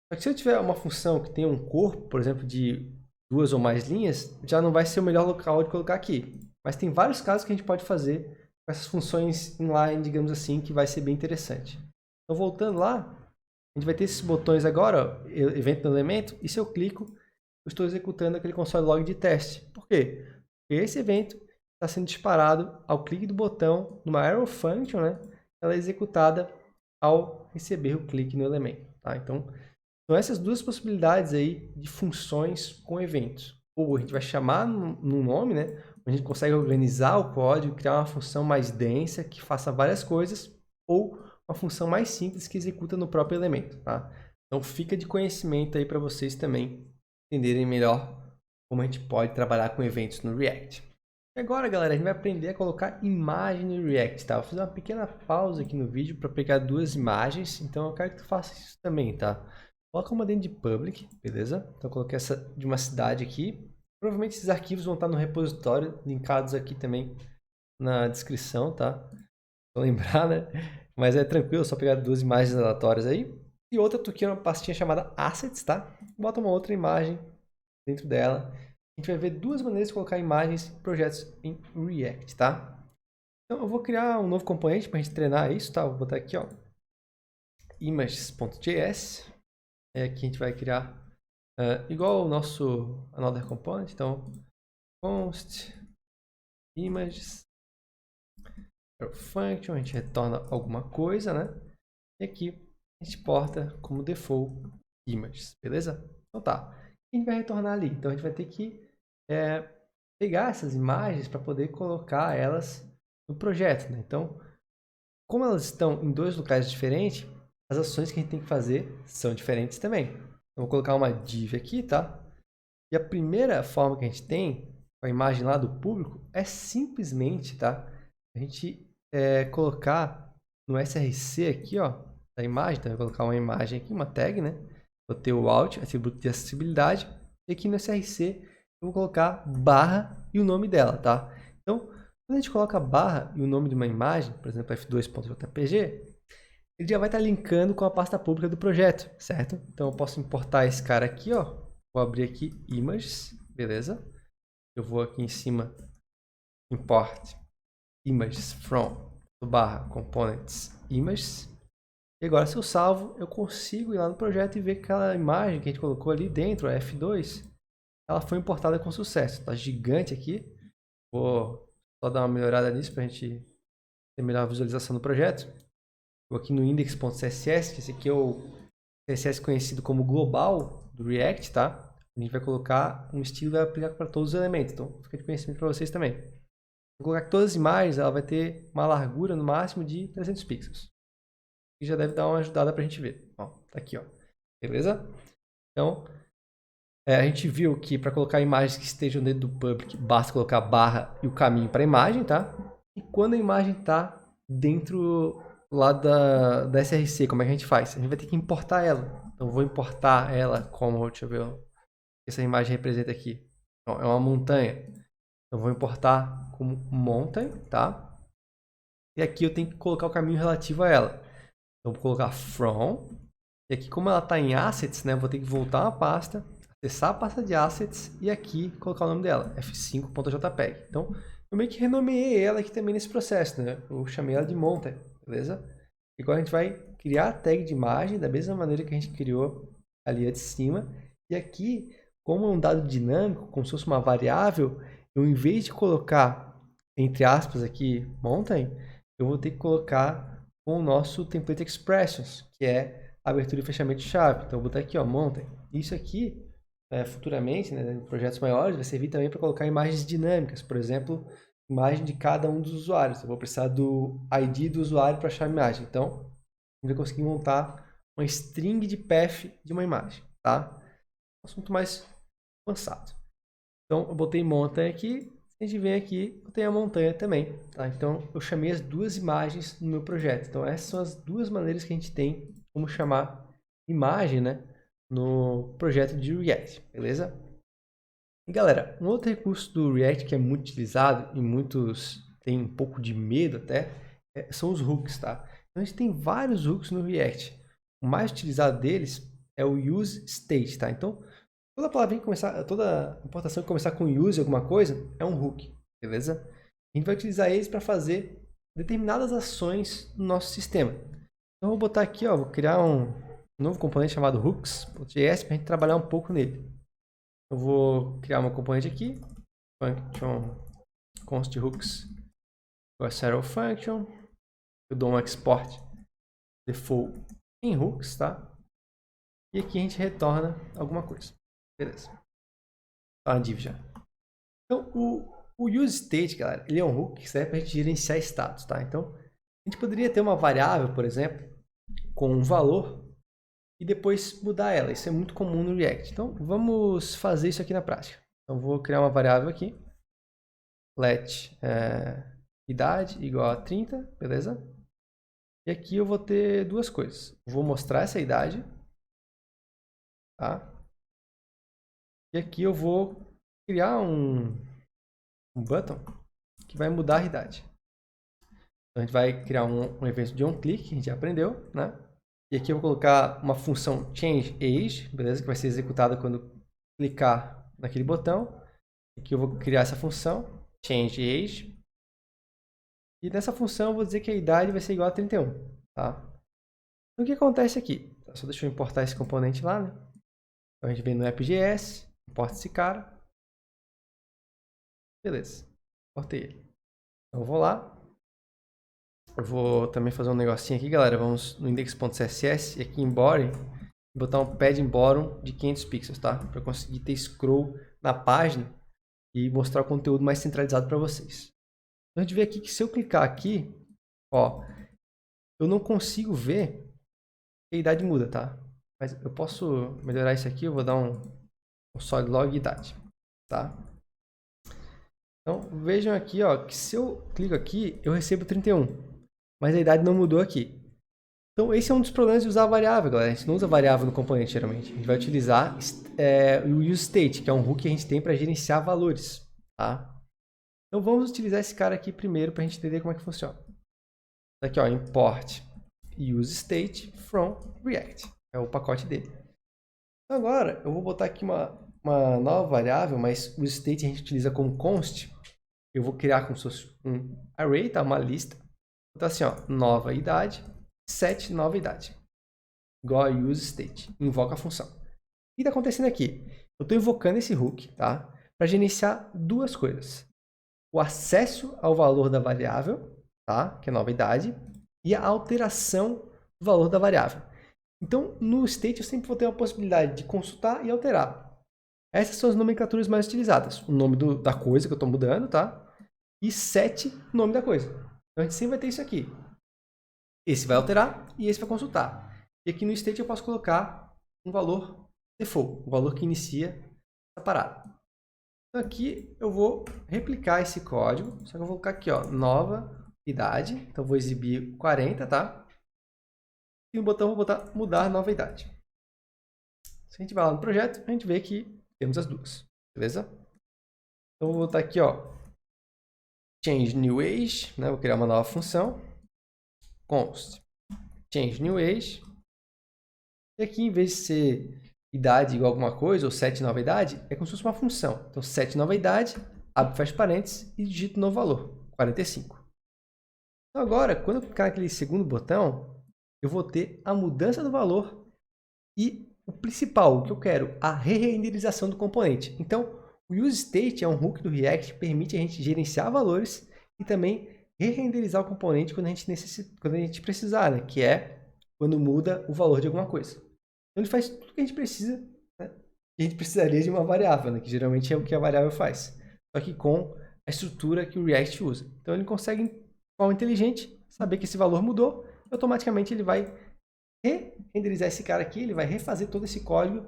Só que se eu tiver uma função que tem um corpo, por exemplo, de 2 ou mais linhas, já não vai ser o melhor local de colocar aqui. Mas tem vários casos que a gente pode fazer com essas funções inline, digamos assim, que vai ser bem interessante. Então, voltando lá, a gente vai ter esses botões agora, ó, evento no elemento, e se eu clico, eu estou executando aquele console log de teste. Por quê? Porque esse evento está sendo disparado ao clique do botão numa arrow function, né? Ela é executada ao receber o clique no elemento, tá? Então, são essas duas possibilidades aí de funções com eventos. Ou a gente vai chamar num nome, né? A gente consegue organizar o código, criar uma função mais densa que faça várias coisas, ou uma função mais simples que executa no próprio elemento, tá? Então fica de conhecimento aí para vocês também entenderem melhor como a gente pode trabalhar com eventos no React. E agora, galera, a gente vai aprender a colocar imagem no React, tá? Vou fazer uma pequena pausa aqui no vídeo para pegar duas imagens, então eu quero que tu faça isso também, tá? Coloca uma dentro de public, beleza? Então eu coloquei essa de uma cidade aqui. Provavelmente esses arquivos vão estar no repositório, linkados aqui também na descrição, tá? Vou lembrar, né? Mas é tranquilo, só pegar duas imagens aleatórias aí. E outra, tu aqui uma pastinha chamada Assets, tá? Bota uma outra imagem dentro dela. A gente vai ver duas maneiras de colocar imagens em projetos em React, tá? Então eu vou criar um novo componente para a gente treinar isso, tá? Vou botar aqui, ó, images.js. Aqui a gente vai criar igual o nosso another component. Então, const images function, a gente retorna alguma coisa, né? E aqui a gente porta como default images, beleza? Então tá. A gente vai retornar ali. Então a gente vai ter que pegar essas imagens para poder colocar elas no projeto, né? Então, como elas estão em dois locais diferentes, as ações que a gente tem que fazer são diferentes também. Então, vou colocar uma div aqui, tá? E a primeira forma que a gente tem, com a imagem lá do público, é simplesmente, tá? A gente colocar no src aqui, ó, da imagem. Então, eu vou colocar uma imagem aqui, uma tag, né? Vou ter o alt, atributo de acessibilidade. E aqui no src, eu vou colocar barra e o nome dela, tá? Então, quando a gente coloca barra e o nome de uma imagem, por exemplo, f2.jpg, ele já vai estar linkando com a pasta pública do projeto, certo? Então, eu posso importar esse cara aqui, ó. Vou abrir aqui images, beleza? Eu vou aqui em cima, import images from barra components images. E agora, se eu salvo, eu consigo ir lá no projeto e ver que aquela imagem que a gente colocou ali dentro, a F2, ela foi importada com sucesso. Está gigante aqui. Vou só dar uma melhorada nisso para a gente ter melhor visualização do projeto. Vou aqui no index.css, que esse aqui é o CSS conhecido como global do React, tá? A gente vai colocar um estilo que vai aplicar para todos os elementos. Então, fica de conhecimento para vocês também. Vou colocar que todas as imagens, ela vai ter uma largura no máximo de 300 pixels. E já deve dar uma ajudada para a gente ver. Ó, tá aqui, ó. Beleza? Então, a gente viu que para colocar imagens que estejam dentro do public, basta colocar barra e o caminho para a imagem, tá? E quando a imagem está dentro lá da src, como é que a gente faz? A gente vai ter que importar ela. Então, eu vou importar ela como, deixa eu ver, o que essa imagem representa aqui. Então, é uma montanha. Então, eu vou importar como mountain, tá? E aqui eu tenho que colocar o caminho relativo a ela. Então, vou colocar from. E aqui, como ela está em assets, né? Eu vou ter que voltar uma pasta, acessar a pasta de assets e aqui colocar o nome dela, f5.jpg. Então, eu meio que renomeei ela aqui também nesse processo, né? Eu chamei ela de mountain, beleza? E agora a gente vai criar a tag de imagem da mesma maneira que a gente criou ali de cima. E aqui, como é um dado dinâmico, como se fosse uma variável, eu, em vez de colocar, entre aspas aqui, mountain, eu vou ter que colocar com o nosso template expressions, que é abertura e fechamento de chave. Então, eu vou botar aqui, ó, mountain. Isso aqui futuramente, né, em projetos maiores, vai servir também para colocar imagens dinâmicas, por exemplo, imagem de cada um dos usuários. Eu vou precisar do ID do usuário para achar a imagem. Então, a gente vai conseguir montar uma string de path de uma imagem, tá? Assunto mais avançado. Então, eu botei montanha aqui. A gente vem aqui, eu tenho a montanha também, tá? Então, eu chamei as duas imagens no meu projeto. Então, essas são as duas maneiras que a gente tem como chamar imagem, né, no projeto de React, beleza? E, galera, um outro recurso do React que é muito utilizado e muitos têm um pouco de medo até, são os hooks, tá? Então, a gente tem vários hooks no React. O mais utilizado deles é o use state, tá? Então, toda palavrinha que começar, toda importação que começar com use alguma coisa é um hook, beleza? A gente vai utilizar eles para fazer determinadas ações no nosso sistema. Então, eu vou botar aqui, ó, vou criar um novo componente chamado hooks.js para a gente trabalhar um pouco nele. Eu vou criar uma componente aqui, function const hooks settle function. Eu dou um export default em hooks, tá? E aqui a gente retorna alguma coisa. Beleza. Tá uma div já. Então, o useState, galera, ele é um hook que serve para a gente gerenciar status, tá? Então, a gente poderia ter uma variável, por exemplo, com um valor e depois mudar ela. Isso é muito comum no React. Então, vamos fazer isso aqui na prática. Então, vou criar uma variável aqui. Let idade igual a 30, beleza? E aqui eu vou ter duas coisas. Eu vou mostrar essa idade, tá? E aqui eu vou criar um button que vai mudar a idade. Então, a gente vai criar um evento de onClick, que a gente já aprendeu, né? E aqui eu vou colocar uma função changeAge, beleza? Que vai ser executada quando clicar naquele botão. Aqui eu vou criar essa função, changeAge. E nessa função eu vou dizer que a idade vai ser igual a 31, tá? Então, o que acontece aqui? Só deixa eu importar esse componente lá, né? Então, a gente vem no app.js, importa esse cara. Beleza, importei ele. Então, eu vou lá. Eu vou também fazer um negocinho aqui, galera. Vamos no index.css e aqui em body, botar um padding bottom de 500 pixels, tá? Para conseguir ter scroll na página e mostrar o conteúdo mais centralizado para vocês. Então, a gente vê aqui que se eu clicar aqui, ó, eu não consigo ver que a idade muda, tá? Mas eu posso melhorar isso aqui, eu vou dar um solid log idade, tá? Então, vejam aqui, ó, que se eu clico aqui, eu recebo 31, mas a idade não mudou aqui. Então, esse é um dos problemas de usar a variável, galera. A gente não usa variável no componente, geralmente. A gente vai utilizar o useState, que é um hook que a gente tem para gerenciar valores, tá? Então, vamos utilizar esse cara aqui primeiro para a gente entender como é que funciona. Aqui, ó, import useState from React. É o pacote dele. Então, agora, eu vou botar aqui uma nova variável, mas o state a gente utiliza como const. Eu vou criar como se fosse um array, tá? Uma lista. Então, assim, ó, nova idade, set nova idade. Igual a useState. Invoca a função. O que está acontecendo aqui? Eu estou invocando esse hook, tá? Para gerenciar duas coisas. O acesso ao valor da variável, tá? Que é nova idade. E a alteração do valor da variável. Então, no state eu sempre vou ter a possibilidade de consultar e alterar. Essas são as nomenclaturas mais utilizadas. O nome da coisa que eu estou mudando, tá? E set, nome da coisa. Então, a gente sempre vai ter isso aqui. Esse vai alterar e esse vai consultar. E aqui no state eu posso colocar um valor default, o valor que inicia essa parada. Então, aqui eu vou replicar esse código, só que eu vou colocar aqui, ó, nova idade. Então, eu vou exibir 40, tá? E no botão eu vou botar mudar nova idade. Se a gente vai lá no projeto, a gente vê que temos as duas, beleza? Então, eu vou botar aqui, ó, change new age, né? Vou criar uma nova função, const change new age. E aqui, em vez de ser idade igual a alguma coisa, ou set nova idade, é como se fosse uma função. Então, set nova idade, abre fecha parênteses e digita o novo valor, 45. Então, agora, quando eu clicar naquele segundo botão, eu vou ter a mudança do valor e o principal, o que eu quero, a re-renderização do componente. Então, o useState é um hook do React que permite a gente gerenciar valores e também re-renderizar o componente quando a gente precisar, né? Que é quando muda o valor de alguma coisa. Então, ele faz tudo o que a gente precisa, né? a gente precisaria de uma variável, né? Que geralmente é o que a variável faz. Só que com a estrutura que o React usa. Então ele consegue, de forma inteligente, saber que esse valor mudou, e automaticamente ele vai renderizar esse cara aqui, ele vai refazer todo esse código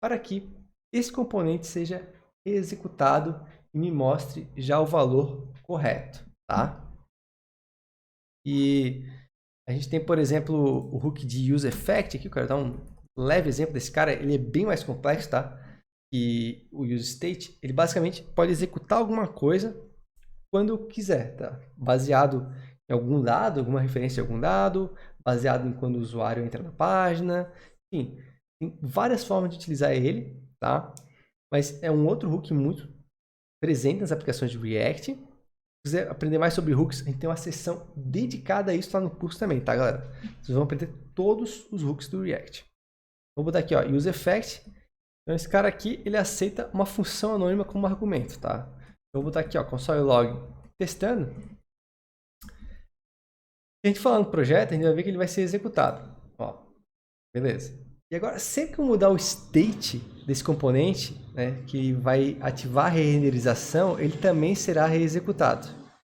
para que esse componente seja executado e me mostre já o valor correto, tá? E a gente tem, por exemplo, o hook de useEffect aqui, eu quero dar um leve exemplo desse cara, ele é bem mais complexo, tá? E o useState, ele basicamente pode executar alguma coisa quando quiser, tá? Baseado em algum dado, alguma referência a algum dado, baseado em quando o usuário entra na página, enfim, tem várias formas de utilizar ele, tá? Mas é um outro hook muito presente nas aplicações de React. Se quiser aprender mais sobre hooks, a gente tem uma seção dedicada a isso lá no curso também, tá, galera? Vocês vão aprender todos os hooks do React. Vou botar aqui, ó, useEffect. Então, esse cara aqui, ele aceita uma função anônima como argumento, tá? Eu vou botar aqui, ó, console log testando. Se a gente falar no projeto, a gente vai ver que ele vai ser executado. Ó, beleza. E agora, sempre que eu mudar o state desse componente, né, que vai ativar a renderização, ele também será reexecutado.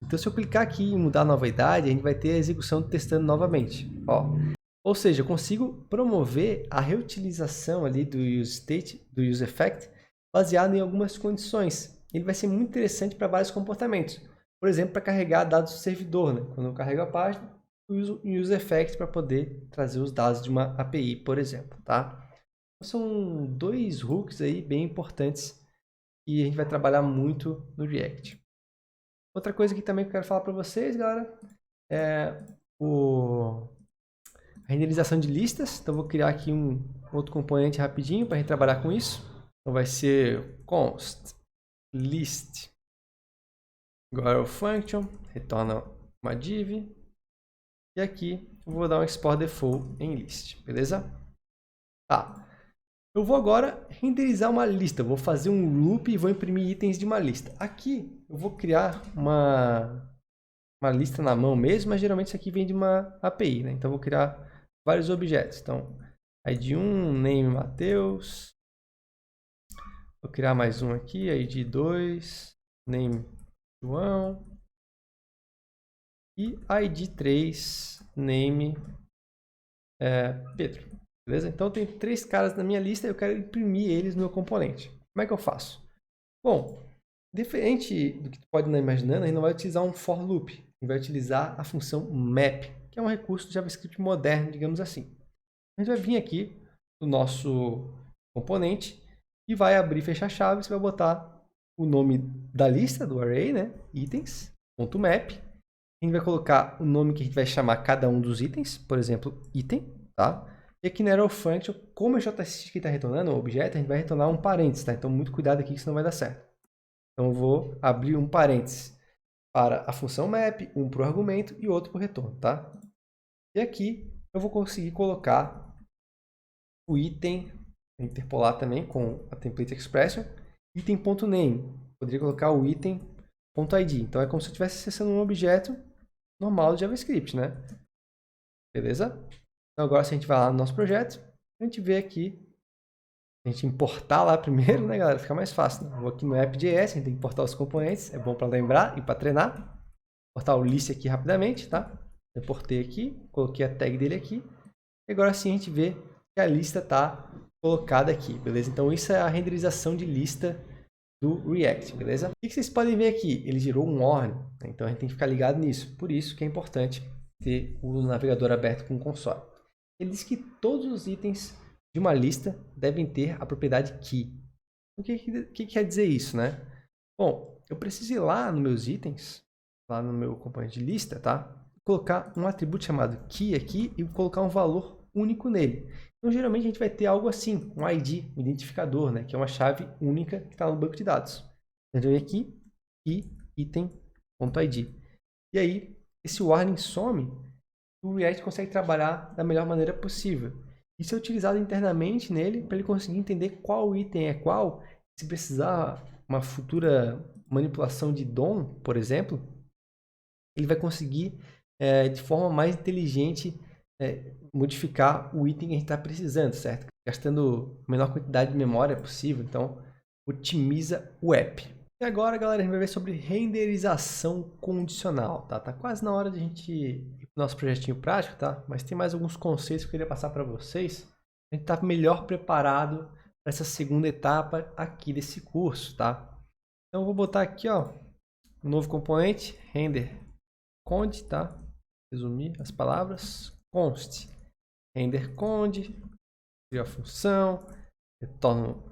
Então, se eu clicar aqui em mudar a novidade, a gente vai ter a execução do testando novamente. Ó. Ou seja, eu consigo promover a reutilização ali do useState, do useEffect, baseado em algumas condições. Ele vai ser muito interessante para vários comportamentos. Por exemplo, para carregar dados do servidor, né? Quando eu carrego a página, eu uso o useEffect para poder trazer os dados de uma API, por exemplo, tá? Então, são dois hooks aí bem importantes que a gente vai trabalhar muito no React. Outra coisa que também eu quero falar para vocês, galera, é a renderização de listas. Então, vou criar aqui um outro componente rapidinho para a gente trabalhar com isso. Então, vai ser const list igual function, retorna uma div. E aqui eu vou dar um export default em list, beleza? Tá. Eu vou agora renderizar uma lista. Eu vou fazer um loop e vou imprimir itens de uma lista. Aqui eu vou criar uma lista na mão mesmo, mas geralmente isso aqui vem de uma API, né? Então eu vou criar vários objetos. Então, id1, name Mateus. Vou criar mais um aqui, id2, name João. E id3, name Pedro. Beleza? Então tem 3 caras na minha lista e eu quero imprimir eles no meu componente. Como é que eu faço? Bom, diferente do que tu pode estar imaginando, a gente não vai utilizar um for loop. A gente vai utilizar a função map, que é um recurso do JavaScript moderno, digamos assim. A gente vai vir aqui no nosso componente e vai abrir e fechar a chave. Você vai botar o nome da lista, do array, né? Itens.map. A gente vai colocar o nome que a gente vai chamar cada um dos itens, por exemplo, item, tá? E aqui na arrow function, como o JSX aqui está retornando um objeto, a gente vai retornar um parênteses, tá? Então, muito cuidado aqui que senão vai dar certo. Então, eu vou abrir um parênteses para a função map, um para o argumento e outro para o retorno, tá? E aqui eu vou conseguir colocar o item, interpolar também com a template expression, item.name. Poderia colocar o item.id. Então, é como se eu estivesse acessando um objeto normal de JavaScript, né? Beleza? Então, agora, se a gente vai lá no nosso projeto, a gente vê aqui, a gente importar lá primeiro, né, galera? Fica mais fácil. Né? Vou aqui no app.js, a gente tem que importar os componentes, é bom para lembrar e para treinar. Importar o list aqui rapidamente, tá? Importei aqui, coloquei a tag dele aqui. E agora sim a gente vê que a lista está colocada aqui, beleza? Então, isso é a renderização de lista do React, beleza? O que vocês podem ver aqui? Ele gerou um ORM, né? Então a gente tem que ficar ligado nisso. Por isso que é importante ter o navegador aberto com o console. Ele diz que todos os itens de uma lista devem ter a propriedade key. O que quer dizer isso, né? Bom, eu preciso ir lá nos meus itens, lá no meu componente de lista, tá? Colocar um atributo chamado key aqui e colocar um valor único nele. Então, geralmente, a gente vai ter algo assim, um ID, um identificador, né? Que é uma chave única que está no banco de dados. Então, eu venho aqui e item.id. E aí, esse warning some, o React consegue trabalhar da melhor maneira possível. Isso é utilizado internamente nele para ele conseguir entender qual item é qual. Se precisar uma futura manipulação de DOM, por exemplo, ele vai conseguir, de forma mais inteligente, modificar o item que a gente está precisando, certo? gastando a menor quantidade de memória possível. Então, otimiza o app. E agora, galera, a gente vai ver sobre renderização condicional, tá? Tá quase na hora de a gente ir pro nosso projetinho prático, tá? Mas tem mais alguns conceitos que eu queria passar para vocês. A gente tá melhor preparado para essa segunda etapa aqui desse curso, tá? Então, eu vou botar aqui, ó, um novo componente, render const, tá? Resumir as palavras, const, render const, cria a função, retorno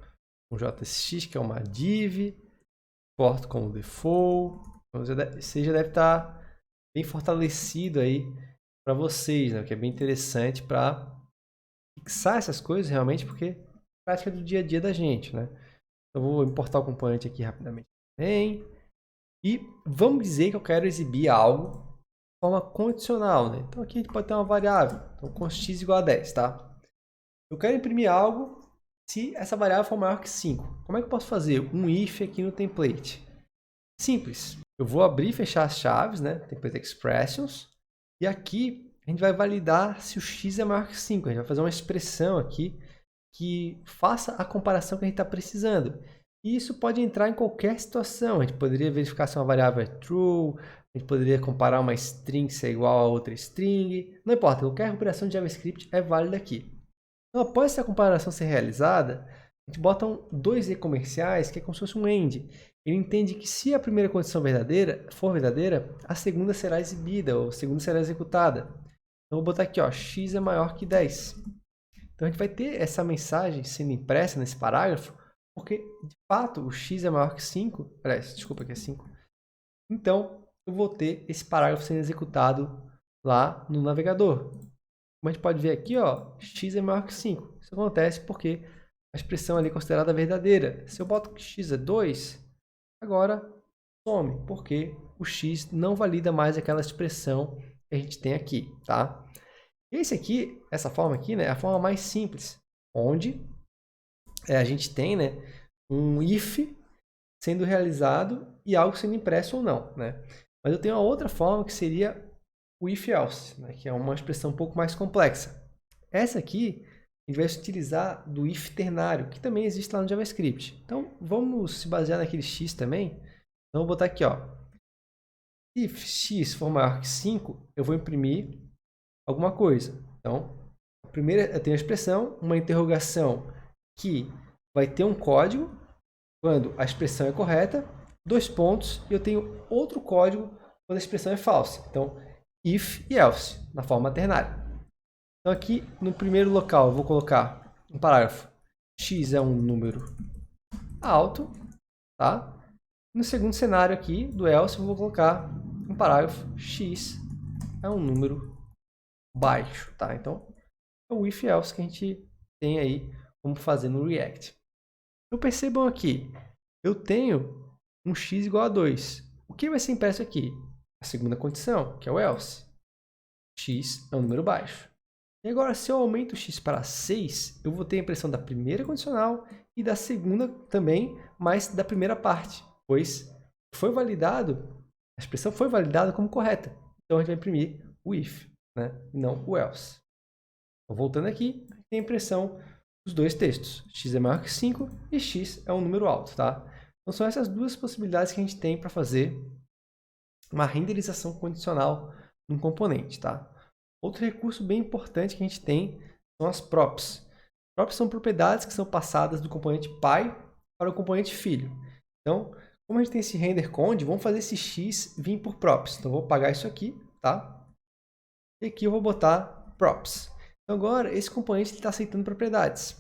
um JSX, que é uma div, porto como default. Então, você já deve estar bem fortalecido aí para vocês, né? Que é bem interessante para fixar essas coisas realmente, porque é prática do dia a dia da gente, né? Então, vou importar o componente aqui rapidamente também. E vamos dizer que eu quero exibir algo de forma condicional, né? Então, aqui a gente pode ter uma variável. Então, const x igual a 10, tá? Eu quero imprimir algo se essa variável for maior que 5. Como é que eu posso fazer um if aqui no template? Simples. Eu vou abrir e fechar as chaves, né? Template expressions. E aqui a gente vai validar se o x é maior que 5. A gente vai fazer uma expressão aqui que faça a comparação que a gente está precisando. E isso pode entrar em qualquer situação. A gente poderia verificar se uma variável é true, a gente poderia comparar uma string se é igual a outra string. Não importa, qualquer operação de JavaScript é válida aqui. Então, após essa comparação ser realizada, a gente bota dois e comerciais, que é como se fosse um end. Ele entende que se a primeira condição for verdadeira, a segunda será exibida, ou a segunda será executada. Então, eu vou botar aqui, ó, x é maior que 10. Então, a gente vai ter essa mensagem sendo impressa nesse parágrafo, porque, de fato, o x é maior que 5. Desculpa, que é 5. Então, eu vou ter esse parágrafo sendo executado lá no navegador. Como a gente pode ver aqui, ó, x é maior que 5. Isso acontece porque a expressão ali é considerada verdadeira. Se eu boto que x é 2, agora some, porque o x não valida mais aquela expressão que a gente tem aqui, tá? Esse aqui, essa forma aqui, né, é a forma mais simples, onde a gente tem, né, um if sendo realizado e algo sendo impresso ou não, né? Mas eu tenho uma outra forma que seria o if-else, né, que é uma expressão um pouco mais complexa. Essa aqui, a gente vai utilizar do if ternário, que também existe lá no JavaScript. Então, vamos se basear naquele x também. Então, eu vou botar aqui, ó, if x for maior que 5, eu vou imprimir alguma coisa. Então, a primeira, eu tenho a expressão, uma interrogação que vai ter um código, quando a expressão é correta, 2 pontos, e eu tenho outro código quando a expressão é falsa. Então, if e else, na forma ternária. Então, aqui no primeiro local, eu vou colocar um parágrafo. X é um número alto, tá? No segundo cenário aqui, do else, eu vou colocar um parágrafo. X é um número baixo, tá? Então, é o if e else que a gente tem aí como fazer no React. Então, percebam aqui, eu tenho um x igual a 2. O que vai ser impresso aqui? A segunda condição, que é o else. X é um número baixo. E agora, se eu aumento o x para 6, eu vou ter a impressão da primeira condicional e da segunda também, mas da primeira parte, pois foi validado, a expressão foi validada como correta. Então, a gente vai imprimir o if, né? E não o else. Então, voltando aqui, a gente tem a impressão dos dois textos. X é maior que 5 e x é um número alto, tá? Então, são essas duas possibilidades que a gente tem para fazer uma renderização condicional num componente, tá? Outro recurso bem importante que a gente tem são as props. Props são propriedades que são passadas do componente pai para o componente filho. Então, como a gente tem esse render conde, vamos fazer esse x vir por props. Então, eu vou apagar isso aqui, tá? E aqui eu vou botar props. Então, agora, esse componente está aceitando propriedades.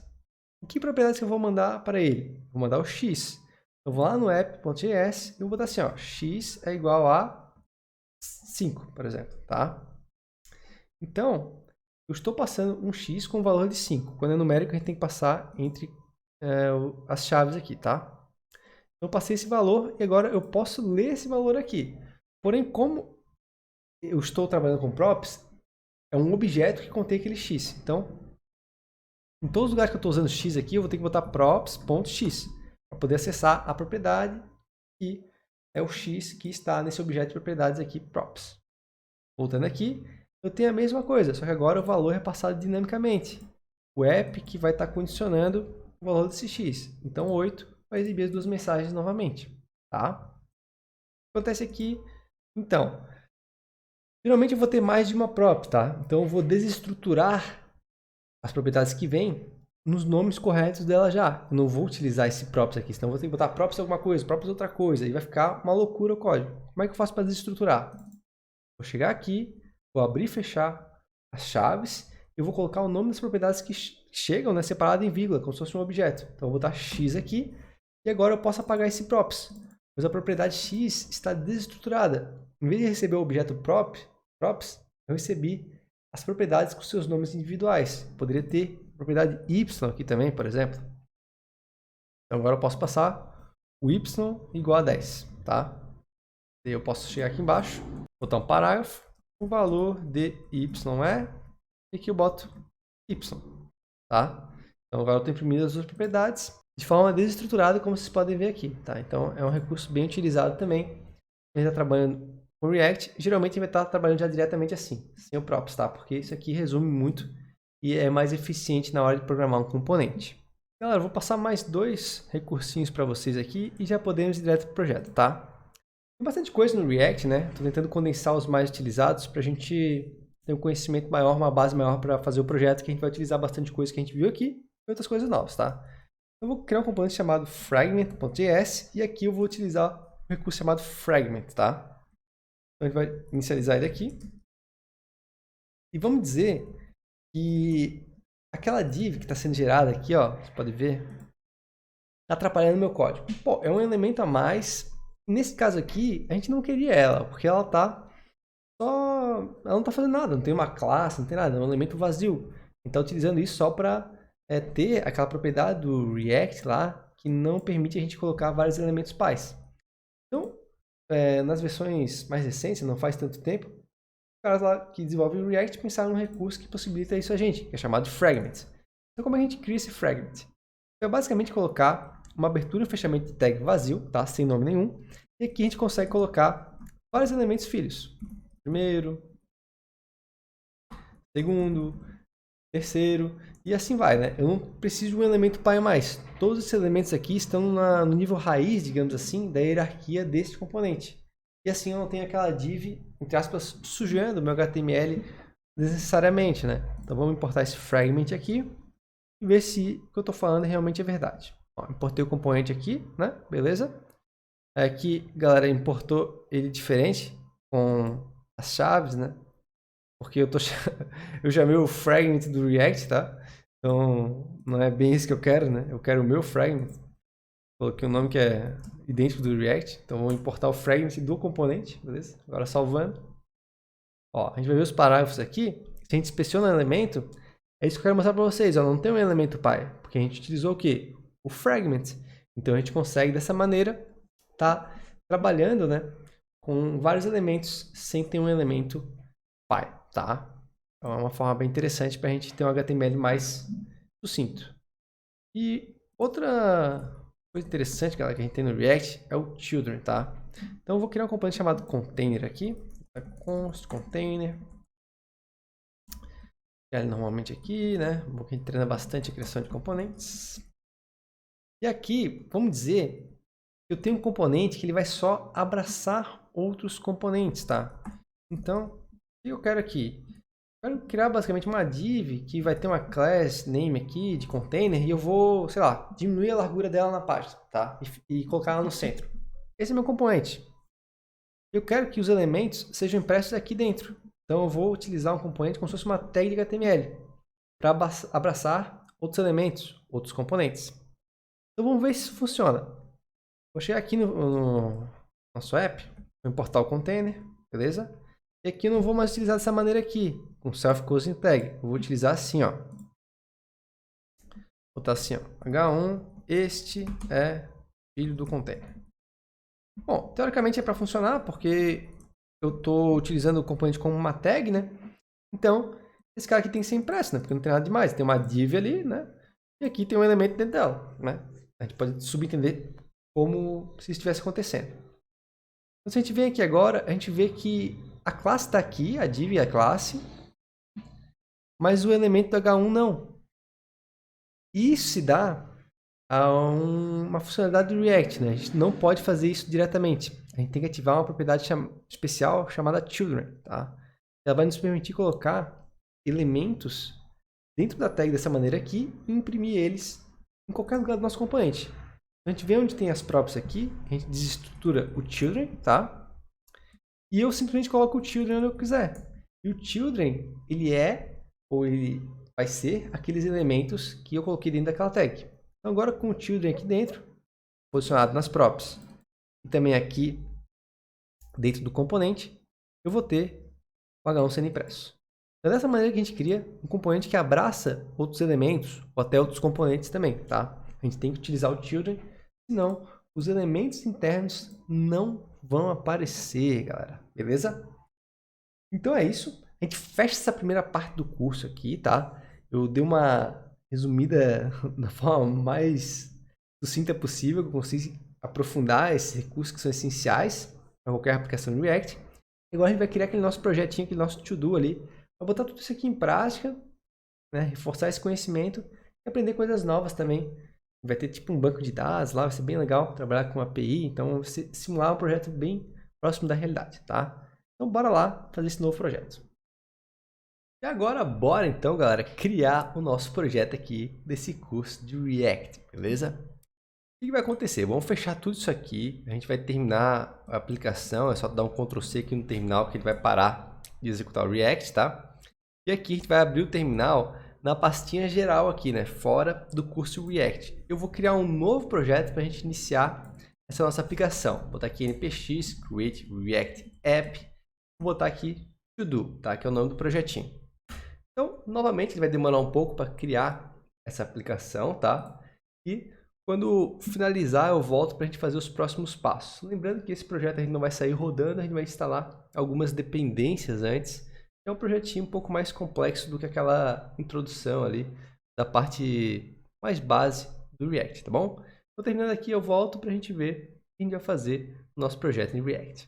E que propriedades que eu vou mandar para ele? Vou mandar o x. Eu vou lá no app.js e vou botar assim, ó, x é igual a 5, por exemplo, tá? Então, eu estou passando um x com o valor de 5. Quando é numérico, a gente tem que passar entre as chaves aqui, tá? Então, eu passei esse valor e agora eu posso ler esse valor aqui. Porém, como eu estou trabalhando com props, é um objeto que contém aquele x. Então, em todos os lugares que eu estou usando x aqui, eu vou ter que botar props.x para poder acessar a propriedade e é o x que está nesse objeto de propriedades aqui, props. Voltando aqui, eu tenho a mesma coisa, só que agora o valor é passado dinamicamente. o app que vai estar condicionando o valor desse x. Então, 8 vai exibir as duas mensagens novamente, tá? O que acontece aqui, então, geralmente eu vou ter mais de uma prop, tá? Então, eu vou desestruturar as propriedades que vêm nos nomes corretos dela já. Eu não vou utilizar esse props aqui, senão eu vou ter que botar props alguma coisa, props outra coisa, e vai ficar uma loucura o código. Como é que eu faço para desestruturar? Vou chegar aqui, vou abrir e fechar as chaves, e vou colocar o nome das propriedades que chegam, né, separado em vírgula, como se fosse um objeto. Então, eu vou botar x aqui, e agora eu posso apagar esse props, pois a propriedade x está desestruturada. Em vez de receber o objeto props, eu recebi as propriedades com seus nomes individuais. Poderia ter propriedade y aqui também, por exemplo. Então, agora eu posso passar o y igual a 10, tá? E eu posso chegar aqui embaixo, botar um parágrafo, o valor de y e aqui eu boto y, tá? Então, agora eu estou imprimindo as duas propriedades de forma desestruturada, como vocês podem ver aqui, tá? Então, é um recurso bem utilizado também. A gente está trabalhando com React, geralmente a gente vai estar trabalhando já diretamente assim, sem o props, tá? Porque isso aqui resume muito e é mais eficiente na hora de programar um componente. Galera, eu vou passar mais 2 recursinhos para vocês aqui e já podemos ir direto para o projeto, tá? Tem bastante coisa no React, né? Estou tentando condensar os mais utilizados para a gente ter um conhecimento maior, uma base maior para fazer o projeto, que a gente vai utilizar bastante coisa que a gente viu aqui e outras coisas novas, tá? Eu vou criar um componente chamado fragment.js e aqui eu vou utilizar um recurso chamado fragment, tá? Então, a gente vai inicializar ele aqui. E vamos dizer que aquela div que está sendo gerada aqui, ó, você pode ver, está atrapalhando o meu código. Pô, é um elemento a mais. Nesse caso aqui, a gente não queria ela, porque ela não está fazendo nada, não tem uma classe, não tem nada, é um elemento vazio. A gente está utilizando isso só para ter aquela propriedade do React lá, que não permite a gente colocar vários elementos pais. Então, nas versões mais recentes, não faz tanto tempo, os caras lá que desenvolvem o React pensaram num recurso que possibilita isso a gente, que é chamado de fragment. Então, como a gente cria esse fragment? É basicamente colocar uma abertura e um fechamento de tag vazio, tá? Sem nome nenhum. E aqui a gente consegue colocar vários elementos filhos. Primeiro, segundo, terceiro, e assim vai, né? Eu não preciso de um elemento pai mais. Todos esses elementos aqui estão no nível raiz, digamos assim, da hierarquia deste componente. E assim eu não tenho aquela div, entre aspas, sujando o meu HTML desnecessariamente, né? Então vamos importar esse fragment aqui e ver se o que eu estou falando realmente é verdade. Ó, importei o componente aqui, né? Beleza? Aqui, galera, importou ele diferente com as chaves, né? Porque eu chamei o fragment do React, tá? Então, não é bem isso que eu quero, né? Eu quero o meu fragment. Coloquei um nome que é idêntico do React. Então, vou importar o fragment do componente, beleza? Agora, salvando. Ó, a gente vai ver os parágrafos aqui. Se a gente inspeciona o elemento, é isso que eu quero mostrar para vocês. Ó, não tem um elemento pai, porque a gente utilizou o quê? O fragment. Então, a gente consegue, dessa maneira, tá trabalhando, né, com vários elementos sem ter um elemento pai, tá? Então, é uma forma bem interessante para a gente ter um HTML mais sucinto. E outra coisa interessante, galera, que a gente tem no React é o children, tá? Então eu vou criar um componente chamado container aqui. Const container. Ele normalmente aqui, né? A gente treina bastante a criação de componentes. E aqui, vamos dizer que eu tenho um componente que ele vai só abraçar outros componentes, tá? Então, o que eu quero aqui? Eu quero criar basicamente uma div que vai ter uma class name aqui de container e eu vou, sei lá, diminuir a largura dela na página, tá? E colocar ela no centro. Esse é meu componente. Eu quero que os elementos sejam impressos aqui dentro. Então eu vou utilizar um componente como se fosse uma tag de HTML para abraçar outros elementos, outros componentes. Então vamos ver se isso funciona. Vou chegar aqui no nosso app, vou importar o container, beleza? E aqui eu não vou mais utilizar dessa maneira aqui, com self-closing tag. Eu vou utilizar assim, ó. Vou botar assim, ó. H1, este é filho do container. Bom, teoricamente é para funcionar, porque eu estou utilizando o componente como uma tag, né? Então, esse cara aqui tem que ser impresso, né? Porque não tem nada demais. Tem uma div ali, né? E aqui tem um elemento dentro dela, né? A gente pode subentender como se estivesse acontecendo. Então, se a gente vem aqui agora, a gente vê que a classe está aqui, a div é a classe, mas o elemento do H1 não. E isso se dá a uma funcionalidade do React, né? A gente não pode fazer isso diretamente. A gente tem que ativar uma propriedade especial chamada Children, tá? Ela vai nos permitir colocar elementos dentro da tag dessa maneira aqui e imprimir eles em qualquer lugar do nosso componente. A gente vê onde tem as props aqui, a gente desestrutura o Children, tá? E eu simplesmente coloco o Children onde eu quiser. E o Children, ele é, ou ele vai ser, aqueles elementos que eu coloquei dentro daquela tag. Então agora com o Children aqui dentro, posicionado nas props, e também aqui dentro do componente, eu vou ter o H1 sendo impresso. Então, dessa maneira que a gente cria um componente que abraça outros elementos, ou até outros componentes também, tá? A gente tem que utilizar o Children, senão os elementos internos não vão aparecer, galera. Beleza? Então é isso. A gente fecha essa primeira parte do curso aqui, tá? Eu dei uma resumida da forma mais sucinta possível, que eu consigo aprofundar esses recursos que são essenciais para qualquer aplicação de React. E agora a gente vai criar aquele nosso projetinho, aquele nosso to-do ali, para botar tudo isso aqui em prática, né? Reforçar esse conhecimento e aprender coisas novas também. Vai ter tipo um banco de dados lá, vai ser bem legal trabalhar com API, então você simular um projeto bem próximo da realidade, tá? Então bora lá fazer esse novo projeto. E agora bora então, galera, criar o nosso projeto aqui desse curso de React, beleza? O que vai acontecer? Vamos fechar tudo isso aqui, a gente vai terminar a aplicação, é só dar um Ctrl C aqui no terminal que ele vai parar de executar o React, tá? E aqui a gente vai abrir o terminal na pastinha geral aqui, né? Fora do curso React. Eu vou criar um novo projeto para a gente iniciar essa nossa aplicação. Vou botar aqui npx create react app. Vou botar aqui to do, tá? Que é o nome do projetinho. Então, novamente, ele vai demorar um pouco para criar essa aplicação, tá? E quando finalizar, eu volto para a gente fazer os próximos passos. Lembrando que esse projeto a gente não vai sair rodando, a gente vai instalar algumas dependências antes. É um projetinho um pouco mais complexo do que aquela introdução ali da parte mais base do React, tá bom? Então, terminando aqui, eu volto para a gente ver o que a gente vai fazer no nosso projeto em React.